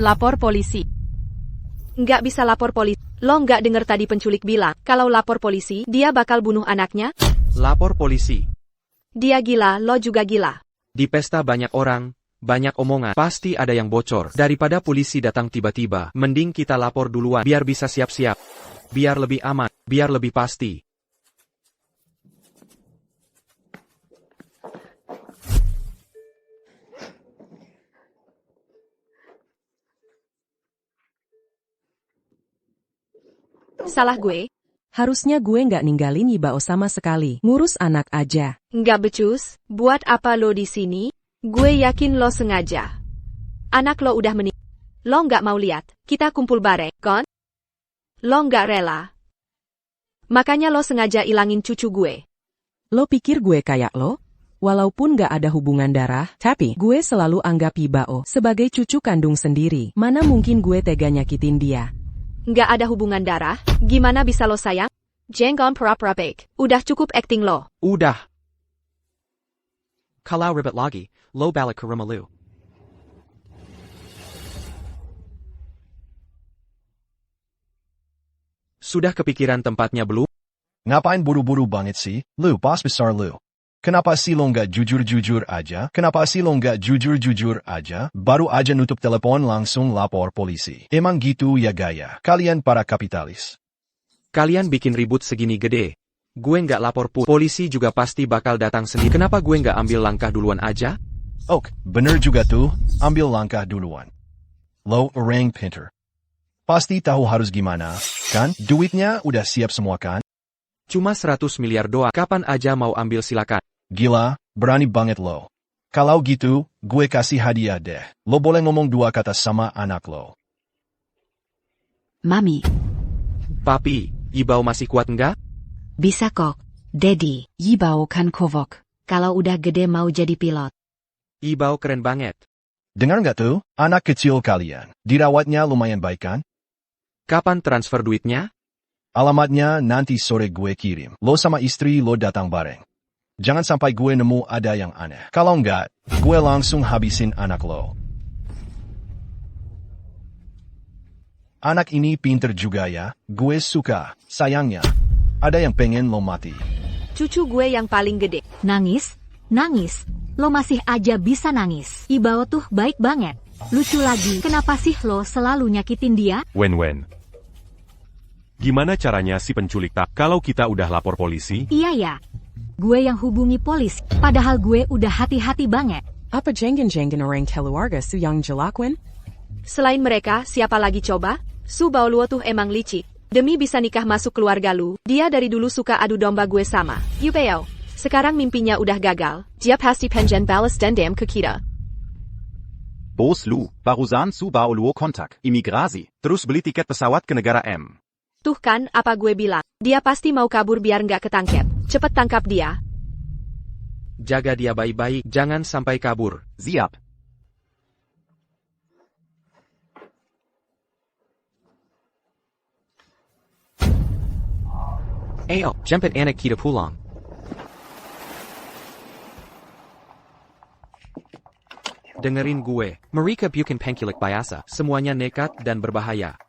Lapor polisi. Nggak bisa lapor polisi. Lo nggak denger tadi penculik bilang, kalau lapor polisi, dia bakal bunuh anaknya? Lapor polisi. Dia gila, lo juga gila. Di pesta banyak orang, banyak omongan, pasti ada yang bocor. Daripada polisi datang tiba-tiba, mending kita lapor duluan, biar bisa siap-siap. Biar lebih aman, biar lebih pasti. Salah gue. Harusnya gue nggak ninggalin Ibao sama sekali. Ngurus anak aja. Nggak becus, buat apa lo di sini? Gue yakin lo sengaja. Anak lo udah meninggal. Lo nggak mau lihat, kita kumpul bareng, kan? Lo nggak rela. Makanya lo sengaja ilangin cucu gue. Lo pikir gue kayak lo? Walaupun nggak ada hubungan darah, tapi gue selalu anggap Ibao sebagai cucu kandung sendiri. Mana mungkin gue tega nyakitin dia? Nggak ada hubungan darah, gimana bisa lo sayang? Jangan pura-pura baik. Udah cukup acting lo. Udah. Kalau ribet lagi, lo balik ke rumah lu. Sudah kepikiran tempatnya belum? Ngapain buru-buru banget sih? Lu, bos besar lu. Kenapa sih lo nggak jujur-jujur aja? Baru aja nutup telepon langsung lapor polisi. Emang gitu ya gaya? Kalian para kapitalis. Kalian bikin ribut segini gede. Gue nggak lapor polisi juga pasti bakal datang sendiri. Kenapa gue nggak ambil langkah duluan aja? Bener juga tuh. Ambil langkah duluan. Lo orang pinter. Pasti tahu harus gimana, kan? Duitnya udah siap semua kan? Cuma 100 miliar doang. Kapan aja mau ambil silakan. Gila, berani banget lo. Kalau gitu, gue kasih hadiah deh. Lo boleh ngomong 2 kata sama anak lo. Mami. Papi, Yibao masih kuat nggak? Bisa kok, Daddy. Yibao kan kovok. Kalau udah gede mau jadi pilot. Yibao keren banget. Dengar nggak tuh, anak kecil kalian? Dirawatnya lumayan baik kan? Kapan transfer duitnya? Alamatnya nanti sore gue kirim. Lo sama istri lo datang bareng. Jangan sampai gue nemu ada yang aneh. Kalau nggak, gue langsung habisin anak lo. Anak ini pinter juga ya, gue suka. Sayangnya, ada yang pengen lo mati. Cucu gue yang paling gede. Nangis? Nangis? Lo masih aja bisa nangis. Yibao tuh baik banget. Lucu lagi, kenapa sih lo selalu nyakitin dia? Wen. Gimana caranya si penculik tak kalau kita udah lapor polisi? Iya ya. Gue yang hubungi polisi, padahal gue udah hati-hati banget. Apa jangan-jangan orang keluarga Su yang jelakuin? Selain mereka, siapa lagi coba? Su Baoluo tuh emang licik. Demi bisa nikah masuk keluarga lu, dia dari dulu suka adu domba gue sama Yubeo. Sekarang mimpinya udah gagal. Dia pasti pengen balas dendam ke kita. Bos Lu, barusan Su Baoluo kontak imigrasi, terus beli tiket pesawat ke negara M. Tuh kan, apa gue bilang. Dia pasti mau kabur biar nggak ketangkep. Cepet tangkap dia. Jaga dia baik-baik, jangan sampai kabur. Siap. Ayo, jemput anak kita pulang. Dengerin gue, mereka bukan penculik biasa, semuanya nekat dan berbahaya.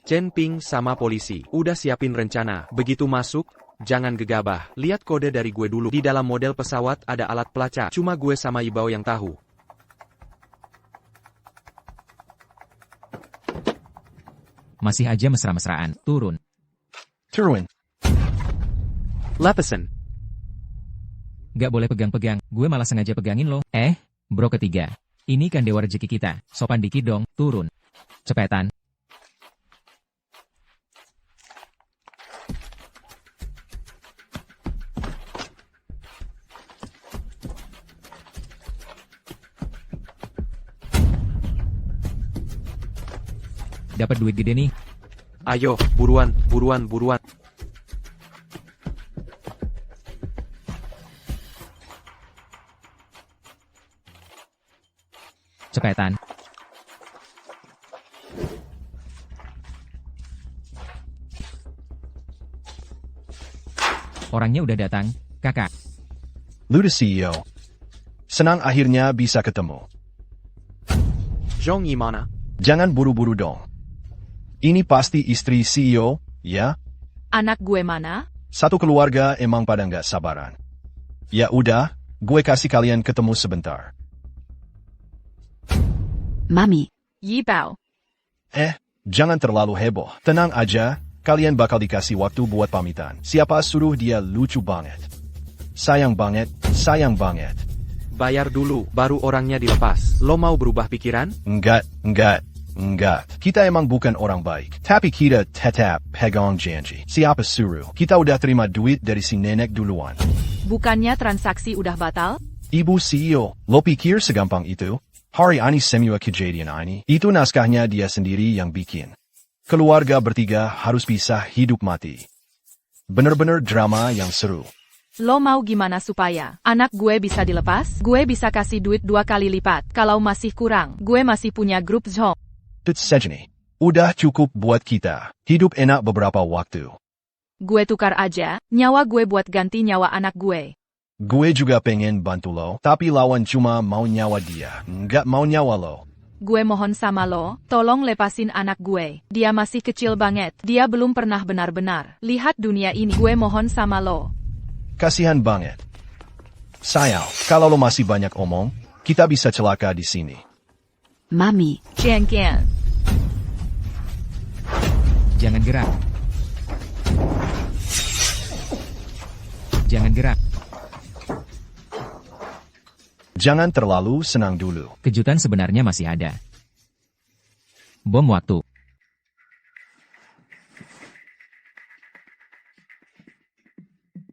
Chen Ping sama polisi, udah siapin rencana, begitu masuk, jangan gegabah, lihat kode dari gue dulu. Di dalam model pesawat ada alat pelacak, cuma gue sama Yibao yang tahu. Masih aja mesra-mesraan, turun. Turun. Lepasin. Gak boleh pegang-pegang, gue malah sengaja pegangin lo. Bro ketiga. Ini kan dewa rezeki kita, sopan dikit dong, turun. Cepetan. Dapat duit gede nih. Ayo, buruan, buruan, buruan. Cepetan. Orangnya udah datang, kakak. Lu the CEO. Senang akhirnya bisa ketemu. Zhong Yi mana? Jangan buru-buru dong. Ini pasti istri CEO, ya? Anak gue mana? Satu keluarga emang pada nggak sabaran. Ya udah, gue kasih kalian ketemu sebentar. Mami. Yibao. Jangan terlalu heboh. Tenang aja, kalian bakal dikasih waktu buat pamitan. Siapa suruh dia lucu banget. Sayang banget, sayang banget. Bayar dulu, baru orangnya dilepas. Lo mau berubah pikiran? Enggak. Kita emang bukan orang baik. Tapi kita tetap pegang janji. Siapa suruh? Kita udah terima duit dari si nenek duluan. Bukannya transaksi udah batal? Ibu CEO, lo pikir segampang itu? Hari ini semua kejadian ini, itu naskahnya dia sendiri yang bikin. Keluarga bertiga harus bisa hidup mati. Bener-bener drama yang seru. Lo mau gimana supaya anak gue bisa dilepas? Gue bisa kasih duit 2 kali lipat. Kalau masih kurang, gue masih punya grup Zhong. Tut saja nih. Udah cukup buat kita. Hidup enak beberapa waktu. Gue tukar aja, nyawa gue buat ganti nyawa anak gue. Gue juga pengen bantu lo, tapi lawan cuma mau nyawa dia, nggak mau nyawa lo. Gue mohon sama lo, tolong lepasin anak gue. Dia masih kecil banget, dia belum pernah benar-benar lihat dunia ini. Gue mohon sama lo. Kasihan banget. Sayang, kalau lo masih banyak omong, kita bisa celaka di sini. Mami. Jangan. Jangan gerak. Jangan gerak. Jangan terlalu senang dulu. Kejutan sebenarnya masih ada. Bom waktu.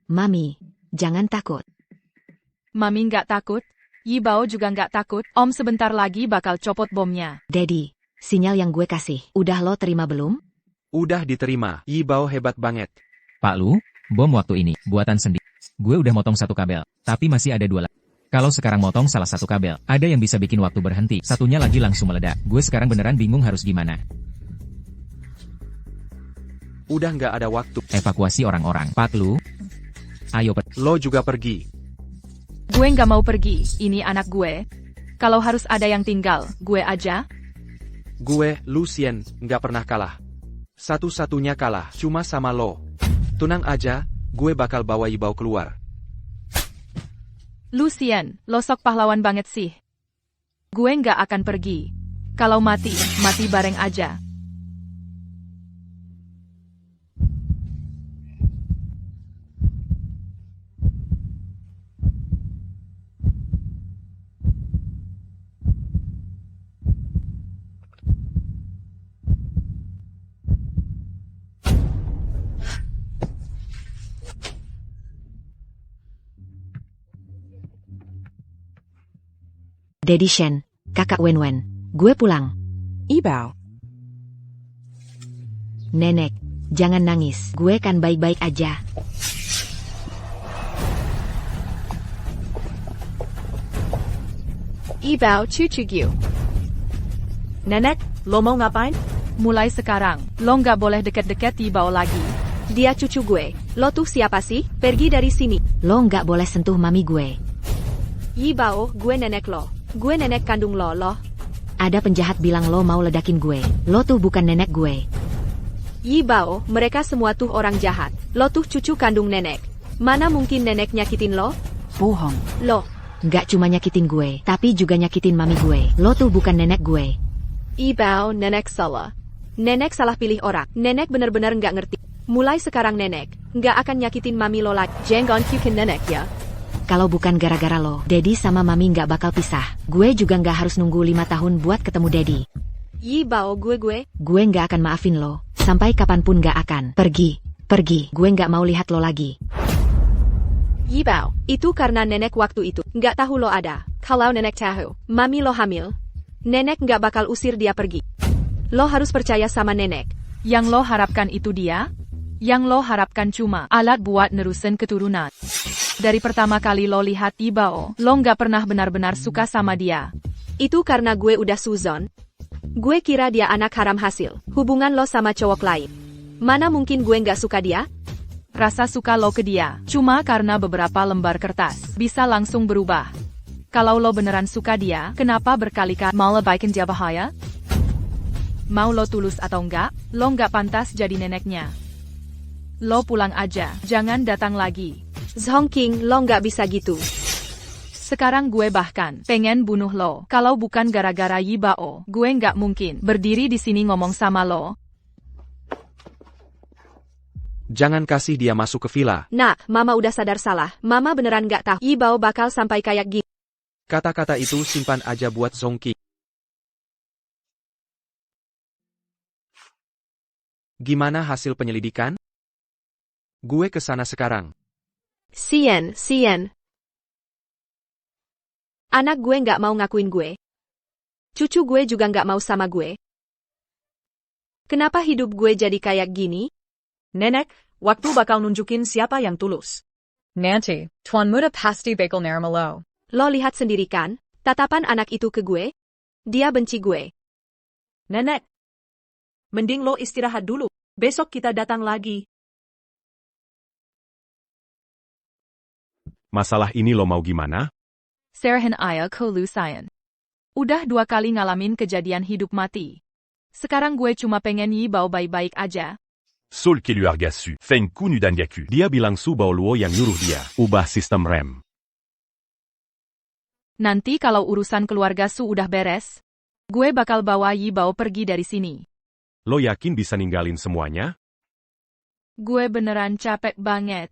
Mami, jangan takut. Mami nggak takut, Yibao juga nggak takut, Om sebentar lagi bakal copot bomnya. Daddy, sinyal yang gue kasih, udah lo terima belum? Udah diterima, Yi Bao hebat banget. Pak Lu, bom waktu ini, buatan sendiri. Gue udah motong satu kabel, tapi masih ada dua lagi. Kalau sekarang motong salah satu kabel, ada yang bisa bikin waktu berhenti, satunya lagi langsung meledak. Gue sekarang beneran bingung harus gimana. Udah nggak ada waktu. Evakuasi orang-orang. Pak Lu, ayo Lo juga pergi. Gue nggak mau pergi, ini anak gue. Kalau harus ada yang tinggal, gue aja. Gue, Lucien, nggak pernah kalah. Satu-satunya kalah, cuma sama lo. Tenang aja, gue bakal bawa Yi Bao keluar. Lucien, lo sok pahlawan banget sih. Gue nggak akan pergi. Kalau mati, mati bareng aja. Daddy Shen, kakak Wen-Wen, gue pulang. Yi Bao. Nenek, jangan nangis, gue kan baik-baik aja. Yi Bao cucu Gyu. Nenek, lo mau ngapain? Mulai sekarang, lo nggak boleh deket-deket Yi Bao lagi. Dia cucu gue. Lo tuh siapa sih? Pergi dari sini. Lo nggak boleh sentuh mami gue. Yi Bao, gue nenek lo. Gue nenek kandung lo. Ada penjahat bilang lo mau ledakin gue. Lo tuh bukan nenek gue. Yi Bao, mereka semua tuh orang jahat. Lo tuh cucu kandung nenek. Mana mungkin nenek nyakitin lo? Bohong. Lo. Nggak cuma nyakitin gue, tapi juga nyakitin mami gue. Lo tuh bukan nenek gue. Yi Bao, nenek salah. Nenek salah pilih orang. Nenek bener-bener nggak ngerti. Mulai sekarang nenek nggak akan nyakitin mami lo lagi. Jangan kyukin nenek ya. Kalau bukan gara-gara lo, Daddy sama Mami nggak bakal pisah. Gue juga nggak harus nunggu 5 tahun buat ketemu Daddy. Yi Bao, gue. Gue nggak akan maafin lo. Sampai kapanpun nggak akan. Pergi. Gue nggak mau lihat lo lagi. Yi Bao, itu karena nenek waktu itu nggak tahu lo ada. Kalau nenek tahu, Mami lo hamil, nenek nggak bakal usir dia pergi. Lo harus percaya sama nenek. Yang lo harapkan itu dia? Yang lo harapkan cuma alat buat nerusin keturunan. Dari pertama kali lo lihat Yi Bao, lo nggak pernah benar-benar suka sama dia. Itu karena gue udah suzon. Gue kira dia anak haram hasil hubungan lo sama cowok lain. Mana mungkin gue nggak suka dia? Rasa suka lo ke dia, cuma karena beberapa lembar kertas, bisa langsung berubah. Kalau lo beneran suka dia, kenapa berkali-kali malah bikin dia bahaya? Mau lo tulus atau enggak, lo nggak pantas jadi neneknya. Lo pulang aja, jangan datang lagi. Zhongking, lo nggak bisa gitu. Sekarang gue bahkan pengen bunuh lo. Kalau bukan gara-gara Yi Bao, gue nggak mungkin berdiri di sini ngomong sama lo. Jangan kasih dia masuk ke villa. Nah, Mama udah sadar salah. Mama beneran nggak tahu Yi Bao bakal sampai kayak gini. Kata-kata itu simpan aja buat Zhongking. Gimana hasil penyelidikan? Gue kesana sekarang. Sien. Anak gue nggak mau ngakuin gue. Cucu gue juga nggak mau sama gue. Kenapa hidup gue jadi kayak gini? Nenek, waktu bakal nunjukin siapa yang tulus. Nanti, tuan muda pasti bakal nerima lo. Lo lihat sendiri kan, tatapan anak itu ke gue? Dia benci gue. Nenek, mending lo istirahat dulu. Besok kita datang lagi. Masalah ini lo mau gimana? Serahin aja ke Lucien. Udah 2 kali ngalamin kejadian hidup mati. Sekarang gue cuma pengen Yi Bao baik-baik aja. Sul qui lui argasu, Feng Kunu dan Yaku. Dia bilang Su Bao Luo yang nyuruh dia, ubah sistem rem. Nanti kalau urusan keluarga Su udah beres, gue bakal bawa Yi Bao pergi dari sini. Lo yakin bisa ninggalin semuanya? Gue beneran capek banget.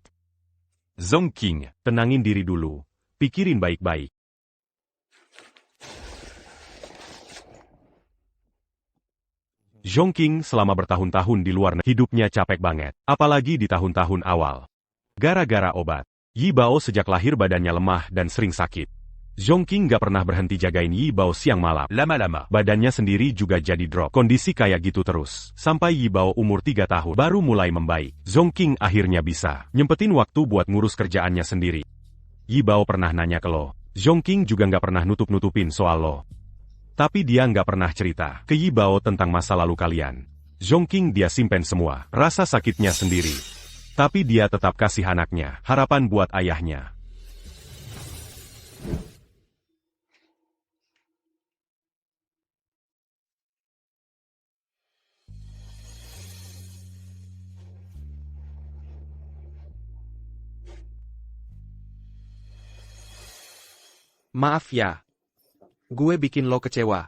Zhongking, tenangin diri dulu. Pikirin baik-baik. Zhongking selama bertahun-tahun di luar negeri hidupnya capek banget. Apalagi di tahun-tahun awal. Gara-gara obat. Yi Bao sejak lahir badannya lemah dan sering sakit. Zhongking gak pernah berhenti jagain Yi Bao siang malam. Lama-lama, badannya sendiri juga jadi drop. Kondisi kayak gitu terus. Sampai Yi Bao umur 3 tahun, baru mulai membaik. Zhongking akhirnya bisa nyempetin waktu buat ngurus kerjaannya sendiri. Yi Bao pernah nanya ke lo. Zhongking juga gak pernah nutup-nutupin soal lo. Tapi dia gak pernah cerita ke Yi Bao tentang masa lalu kalian. Zhongking dia simpen semua, rasa sakitnya sendiri. Tapi dia tetap kasih anaknya, harapan buat ayahnya. Maaf ya. Gue bikin lo kecewa.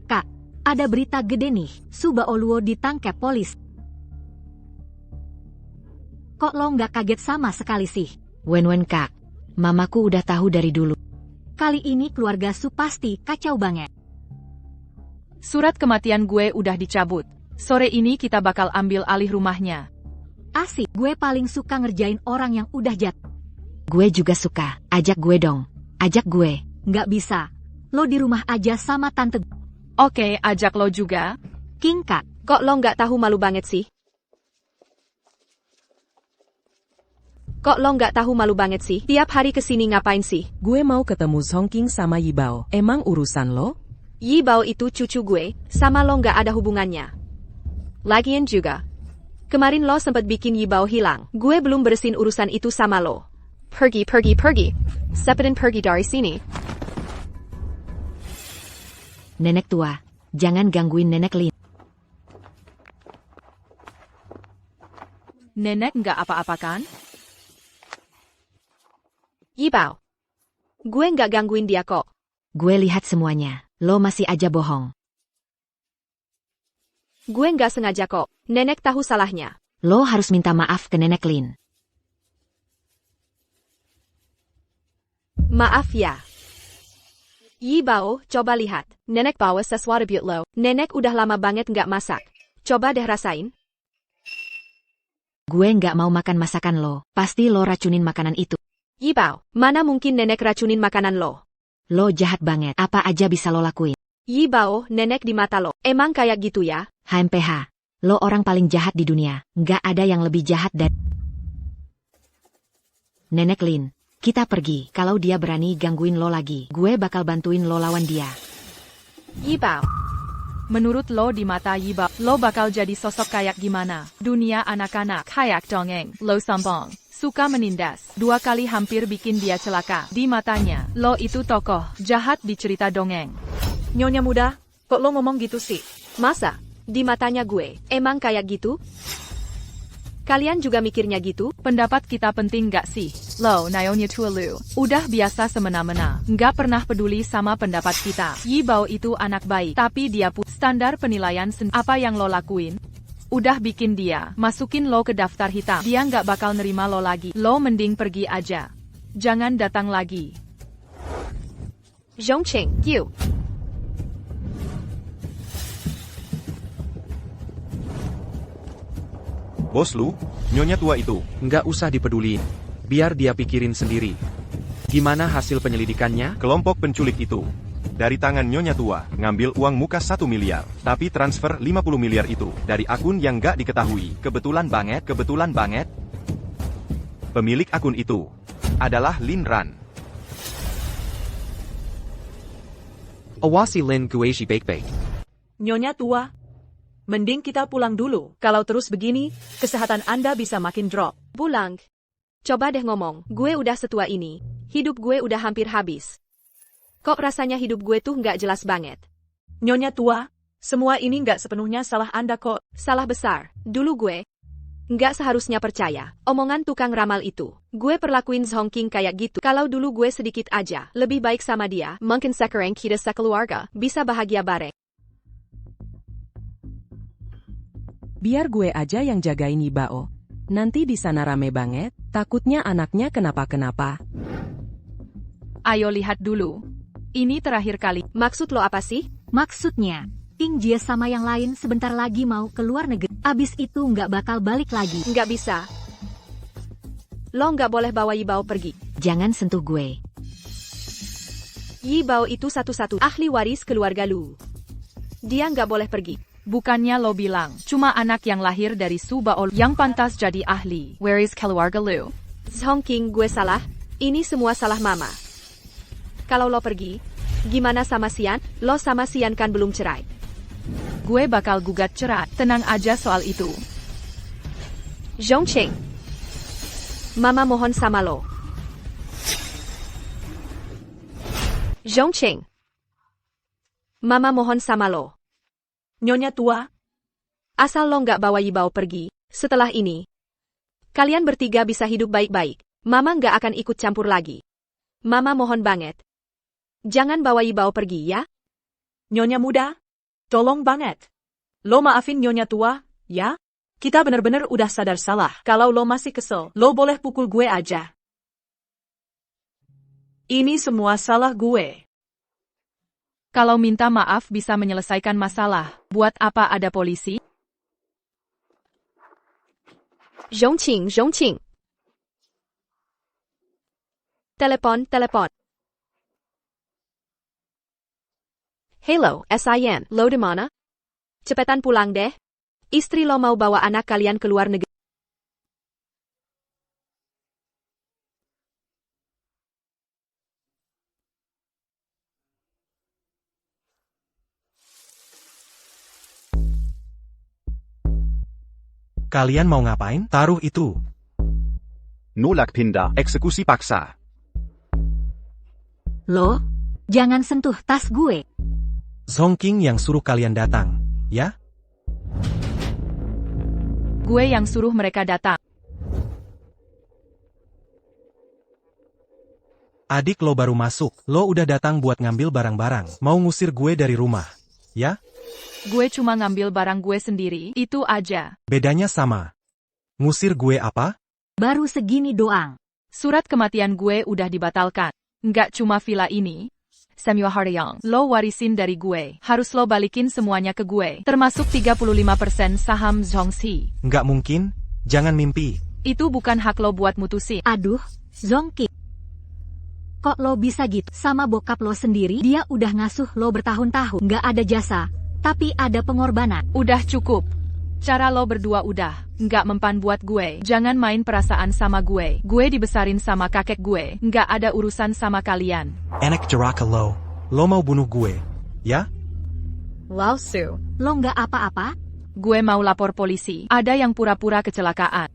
Kak, ada berita gede nih. Suba Oluo ditangkap polis. Kok lo nggak kaget sama sekali sih? Wen kak, mamaku udah tahu dari dulu. Kali ini keluarga Su pasti kacau banget. Surat kematian gue udah dicabut. Sore ini kita bakal ambil alih rumahnya. Asik, gue paling suka ngerjain orang yang udah jat. Gue juga suka. Ajak gue dong. Ajak gue. Nggak bisa. Lo di rumah aja sama tante. Oke, ajak lo juga. King Kak, kok lo nggak tahu malu banget sih? Kok lo nggak tahu malu banget sih? Tiap hari kesini ngapain sih? Gue mau ketemu Zhongking sama Yi Bao. Emang urusan lo? Yi Bao itu cucu gue, sama lo nggak ada hubungannya. Lagian juga, kemarin lo sempat bikin Yi Bao hilang. Gue belum beresin urusan itu sama lo. Pergi. Cepetin pergi dari sini. Nenek tua, jangan gangguin Nenek Lin. Nenek nggak apa-apa kan? Yi Bao, gue nggak gangguin dia kok. Gue lihat semuanya. Lo masih aja bohong. Gue nggak sengaja kok. Nenek tahu salahnya. Lo harus minta maaf ke Nenek Lin. Maaf ya. Yi Bao, coba lihat. Nenek bawa sesuatu buat lo. Nenek udah lama banget nggak masak. Coba deh rasain. Gue nggak mau makan masakan lo. Pasti lo racunin makanan itu. Yi Bao, mana mungkin nenek racunin makanan lo? Lo jahat banget. Apa aja bisa lo lakuin. Yi Bao, nenek di mata lo. Emang kayak gitu ya? HMPH. Lo orang paling jahat di dunia. Nggak ada yang lebih jahat dari Nenek Lin. Kita pergi. Kalau dia berani gangguin lo lagi, gue bakal bantuin lo lawan dia. Yi Bao. Menurut lo di mata Yi Bao, lo bakal jadi sosok kayak gimana? Dunia anak-anak, kayak dongeng, lo sombong, suka menindas, 2 kali hampir bikin dia celaka. Di matanya, lo itu tokoh jahat di cerita dongeng. Nyonya muda, kok lo ngomong gitu sih? Masa? Di matanya gue, emang kayak gitu? Kalian juga mikirnya gitu? Pendapat kita penting gak sih? Lo, Nyonya tua lu, udah biasa semena-mena, nggak pernah peduli sama pendapat kita. Yi Bao itu anak baik, tapi dia pun standar penilaian apa yang lo lakuin? Udah bikin dia masukin lo ke daftar hitam. Dia nggak bakal nerima lo lagi. Lo mending pergi aja. Jangan datang lagi. Zhongqing, you. Bos lu, nyonya tua itu. Nggak usah dipeduliin. Biar dia pikirin sendiri. Gimana hasil penyelidikannya? Kelompok penculik itu, dari tangan nyonya tua, ngambil uang muka 1 miliar. Tapi transfer 50 miliar itu, dari akun yang nggak diketahui. Kebetulan banget. Pemilik akun itu, adalah Lin Ran. Awasi Lin Guishi baik-baik. Nyonya tua, mending kita pulang dulu. Kalau terus begini, kesehatan Anda bisa makin drop. Pulang. Coba deh ngomong, gue udah setua ini. Hidup gue udah hampir habis. Kok rasanya hidup gue tuh nggak jelas banget? Nyonya tua, semua ini nggak sepenuhnya salah Anda kok. Salah besar. Dulu gue nggak seharusnya percaya omongan tukang ramal itu. Gue perlakuin Zhongqing kayak gitu. Kalau dulu gue sedikit aja lebih baik sama dia, mungkin sekarang kita sekeluarga bisa bahagia bareng. Biar gue aja yang jagain Yi Bao. Nanti di sana rame banget, takutnya anaknya kenapa-kenapa. Ayo lihat dulu. Ini terakhir kali. Maksud lo apa sih? Maksudnya, King Jie sama yang lain sebentar lagi mau keluar negeri. Abis itu nggak bakal balik lagi. Nggak bisa. Lo nggak boleh bawa Yibao pergi. Jangan sentuh gue. Yibao itu satu-satu ahli waris keluarga Lu. Dia nggak boleh pergi. Bukannya lo bilang, cuma anak yang lahir dari Su Bao yang pantas jadi ahli. Where is keluarga Lu? Zhong King, gue salah. Ini semua salah mama. Kalau lo pergi, gimana sama Xian? Lo sama Xian kan belum cerai. Gue bakal gugat cerai. Tenang aja soal itu. Zhongqing, mama mohon sama lo. Zhongqing, mama mohon sama lo. Nyonya tua, Asal lo nggak bawa Yibao pergi, setelah ini, kalian bertiga bisa hidup baik-baik. Mama nggak akan ikut campur lagi. Mama mohon banget. Jangan bawa Yibao pergi ya. Nyonya muda, tolong banget. Lo maafin Nyonya tua, ya? Kita bener-bener udah sadar salah. Kalau lo masih kesel, lo boleh pukul gue aja. Ini semua salah gue. Kalau minta maaf bisa menyelesaikan masalah, buat apa ada polisi? Zhongqing, Zhongqing. Telepon. Hello, SIN, lo di mana? Cepetan pulang deh. Istri lo mau bawa anak kalian keluar negeri. Kalian mau ngapain? Taruh itu. Nolak pindah, eksekusi paksa. Lo, jangan sentuh tas gue. Zhong King yang suruh kalian datang, ya? Gue yang suruh mereka datang. Adik lo baru masuk, lo udah datang buat ngambil barang-barang. Mau ngusir gue dari rumah, ya? Gue cuma ngambil barang gue sendiri, itu aja. Bedanya sama. Ngusir gue apa? Baru segini doang. Surat kematian gue udah dibatalkan. Nggak cuma villa ini. Samuel Hardyang, lo warisin dari gue. Harus lo balikin semuanya ke gue. Termasuk 35% saham Zhongxi. Nggak mungkin, jangan mimpi. Itu bukan hak lo buat mutusin. Aduh, Zhongqing. Kok lo bisa gitu? Sama bokap lo sendiri, dia udah ngasuh lo bertahun-tahun. Nggak ada jasa, tapi ada pengorbanan. Udah cukup. Cara lo berdua udah nggak mempan buat gue. Jangan main perasaan sama gue. Gue dibesarin sama kakek gue. Nggak ada urusan sama kalian. Enek jeraka lo. Lo mau bunuh gue, ya? Lao Su. Lo nggak apa-apa? Gue mau lapor polisi. Ada yang pura-pura kecelakaan.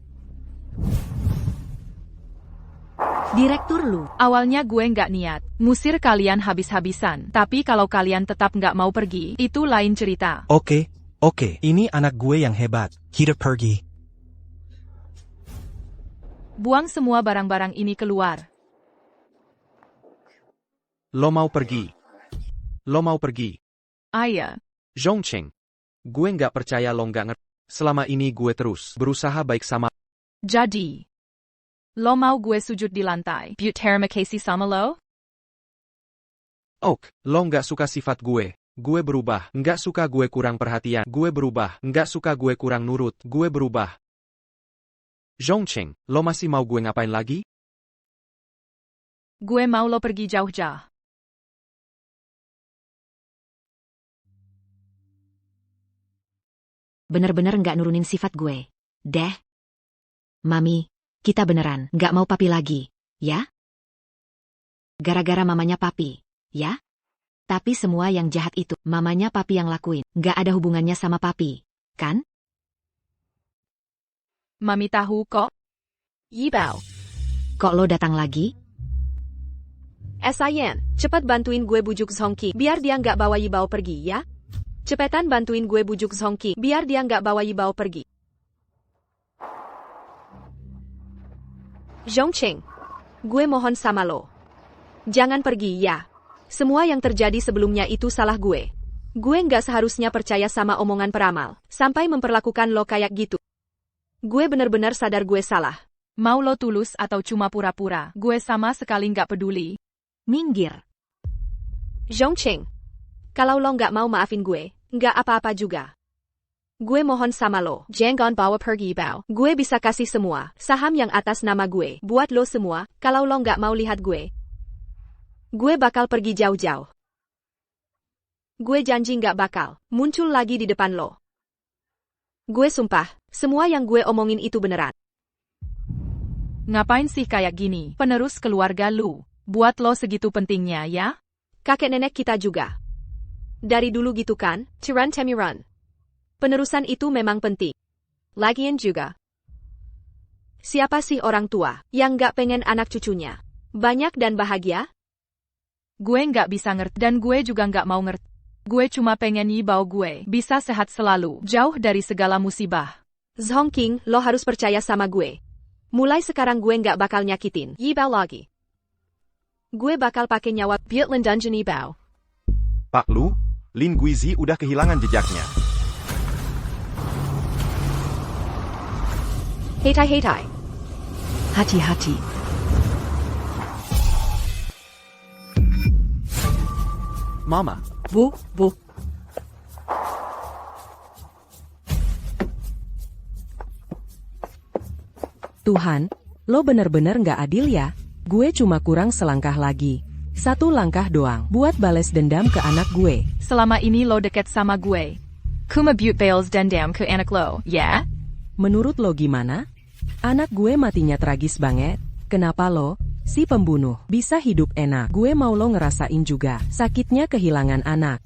Direktur lu. Awalnya gue nggak niat ngusir kalian habis-habisan. Tapi kalau kalian tetap nggak mau pergi, itu lain cerita. Oke, ini anak gue yang hebat. Kita pergi. Buang semua barang-barang ini keluar. Lo mau pergi. Ayah. Zhongqing. Gue nggak percaya lo nggak ngerti. Selama ini gue terus berusaha baik sama. Jadi, lo mau gue sujud di lantai? Terima kasih sama lo? Ok, lo nggak suka sifat gue. Gue berubah. Nggak suka gue kurang perhatian. Gue berubah. Nggak suka gue kurang nurut. Gue berubah. Zhongqing, lo masih mau gue ngapain lagi? Gue mau lo pergi jauh-jauh. Bener-bener nggak nurunin sifat gue. Deh. Mami, kita beneran nggak mau papi lagi, ya? Gara-gara mamanya papi, ya? Tapi semua yang jahat itu, mamanya papi yang lakuin. Nggak ada hubungannya sama papi, kan? Mami tahu kok. Yibao. Kok lo datang lagi? SIN, cepat bantuin gue bujuk Zhongqing biar dia nggak bawa Yibao pergi ya. Cepetan bantuin gue bujuk Zhongqing biar dia nggak bawa Yibao pergi. Zhongqing, gue mohon sama lo. Jangan pergi ya. Semua yang terjadi sebelumnya itu salah gue. Gue nggak seharusnya percaya sama omongan peramal, sampai memperlakukan lo kayak gitu. Gue bener-bener sadar gue salah. Mau lo tulus atau cuma pura-pura, gue sama sekali nggak peduli. Minggir. Zhongqing, kalau lo nggak mau maafin gue, Nggak apa-apa juga. Gue mohon sama lo, jangan bawa pergi Bao. Gue bisa kasih semua saham yang atas nama gue buat lo semua, kalau lo nggak mau lihat gue. Gue bakal pergi jauh-jauh. Gue janji nggak bakal muncul lagi di depan lo. Gue sumpah, semua yang gue omongin itu beneran. Ngapain sih kayak gini? Penerus keluarga lu. Buat lo segitu pentingnya ya? Kakek nenek kita juga. Dari dulu gitu kan, Tiran Temiran. Penerusan itu memang penting. Lagian juga. Siapa sih orang tua yang nggak pengen anak cucunya banyak dan bahagia? Gue nggak bisa ngerti dan gue juga nggak mau ngerti. Gue cuma pengen Yibao gue bisa sehat selalu, jauh dari segala musibah. Zhong King, lo harus percaya sama gue. Mulai sekarang gue nggak bakal nyakitin Yibao lagi. Gue bakal pakai nyawa Bietlin Dungeon Yibao. Pak Lu, Lin Guizi udah kehilangan jejaknya. Hetai. Hati-hati. Mama. Bu. Tuhan, lo bener-bener nggak adil ya? Gue cuma kurang selangkah lagi. 1 langkah doang buat bales dendam ke anak gue. Selama ini lo deket sama gue. Kuma buat bales dendam ke anak lo, ya? Menurut lo gimana? Anak gue matinya tragis banget. Kenapa lo, si pembunuh, bisa hidup enak? Gue mau lo ngerasain juga sakitnya kehilangan anak.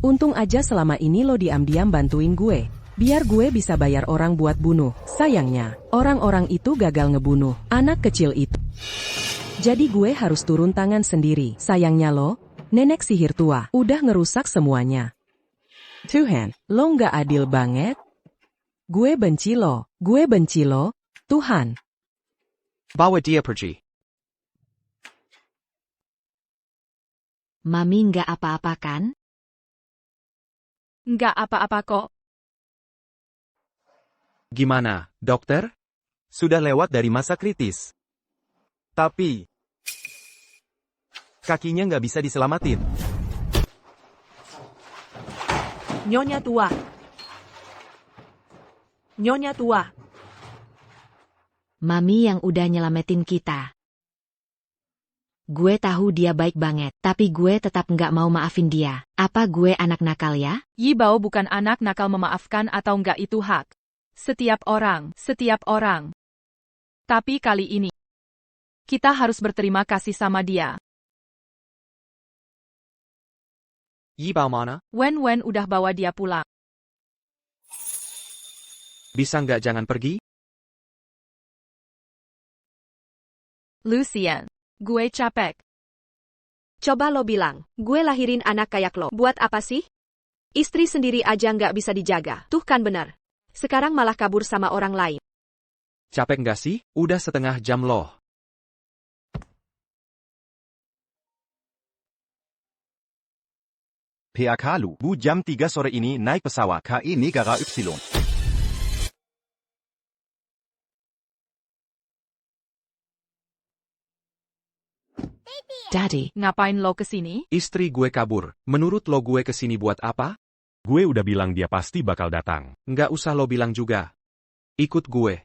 Untung aja selama ini lo diam-diam bantuin gue. Biar gue bisa bayar orang buat bunuh. Sayangnya, orang-orang itu gagal ngebunuh anak kecil itu. Jadi gue harus turun tangan sendiri. Sayangnya lo, nenek sihir tua, udah ngerusak semuanya. Tuhan, lo nggak adil banget. Gue benci lo, Tuhan. Bawa dia pergi. Mami nggak apa-apa kan? Nggak apa-apa kok. Gimana, dokter? Sudah lewat dari masa kritis. Tapi kakinya nggak bisa diselamatin. Nyonya tua. Mami yang udah nyelamatin kita. Gue tahu dia baik banget, tapi gue tetap nggak mau maafin dia. Apa gue anak nakal ya? Yibao bukan anak nakal, memaafkan atau nggak itu hak setiap orang. Tapi kali ini, kita harus berterima kasih sama dia. Yibao mana? Wen udah bawa dia pulang. Bisa nggak jangan pergi? Lucian, gue capek. Coba lo bilang, gue lahirin anak kayak lo. Buat apa sih? Istri sendiri aja nggak bisa dijaga. Tuh kan benar. Sekarang malah kabur sama orang lain. Capek nggak sih? Udah setengah jam loh. PAK Lu, Bu jam 3 sore ini naik pesawat KI Negara Y. Daddy. Ngapain lo kesini? Istri gue kabur. Menurut lo gue kesini buat apa? Gue udah bilang dia pasti bakal datang. Nggak usah lo bilang juga. Ikut gue.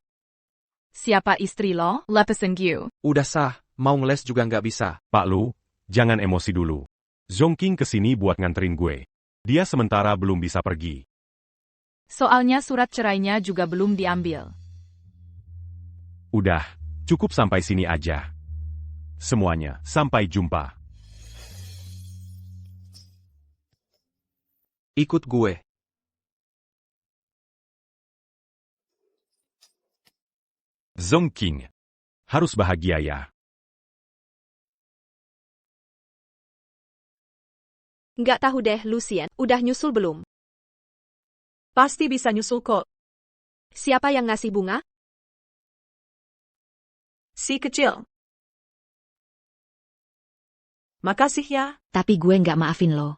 Siapa istri lo? Lepasin gue. Udah sah, mau ngeles juga nggak bisa. Pak Lu, jangan emosi dulu. Zhong King kesini buat nganterin gue. Dia sementara belum bisa pergi. Soalnya surat cerainya juga belum diambil. Udah, cukup sampai sini aja. Semuanya, sampai jumpa. Ikut gue. Zhong King. Harus bahagia ya. Nggak tahu deh, Lucian. Udah nyusul belum? Pasti bisa nyusul kok. Siapa yang ngasih bunga? Si kecil. Makasih ya. Tapi gue nggak maafin lo.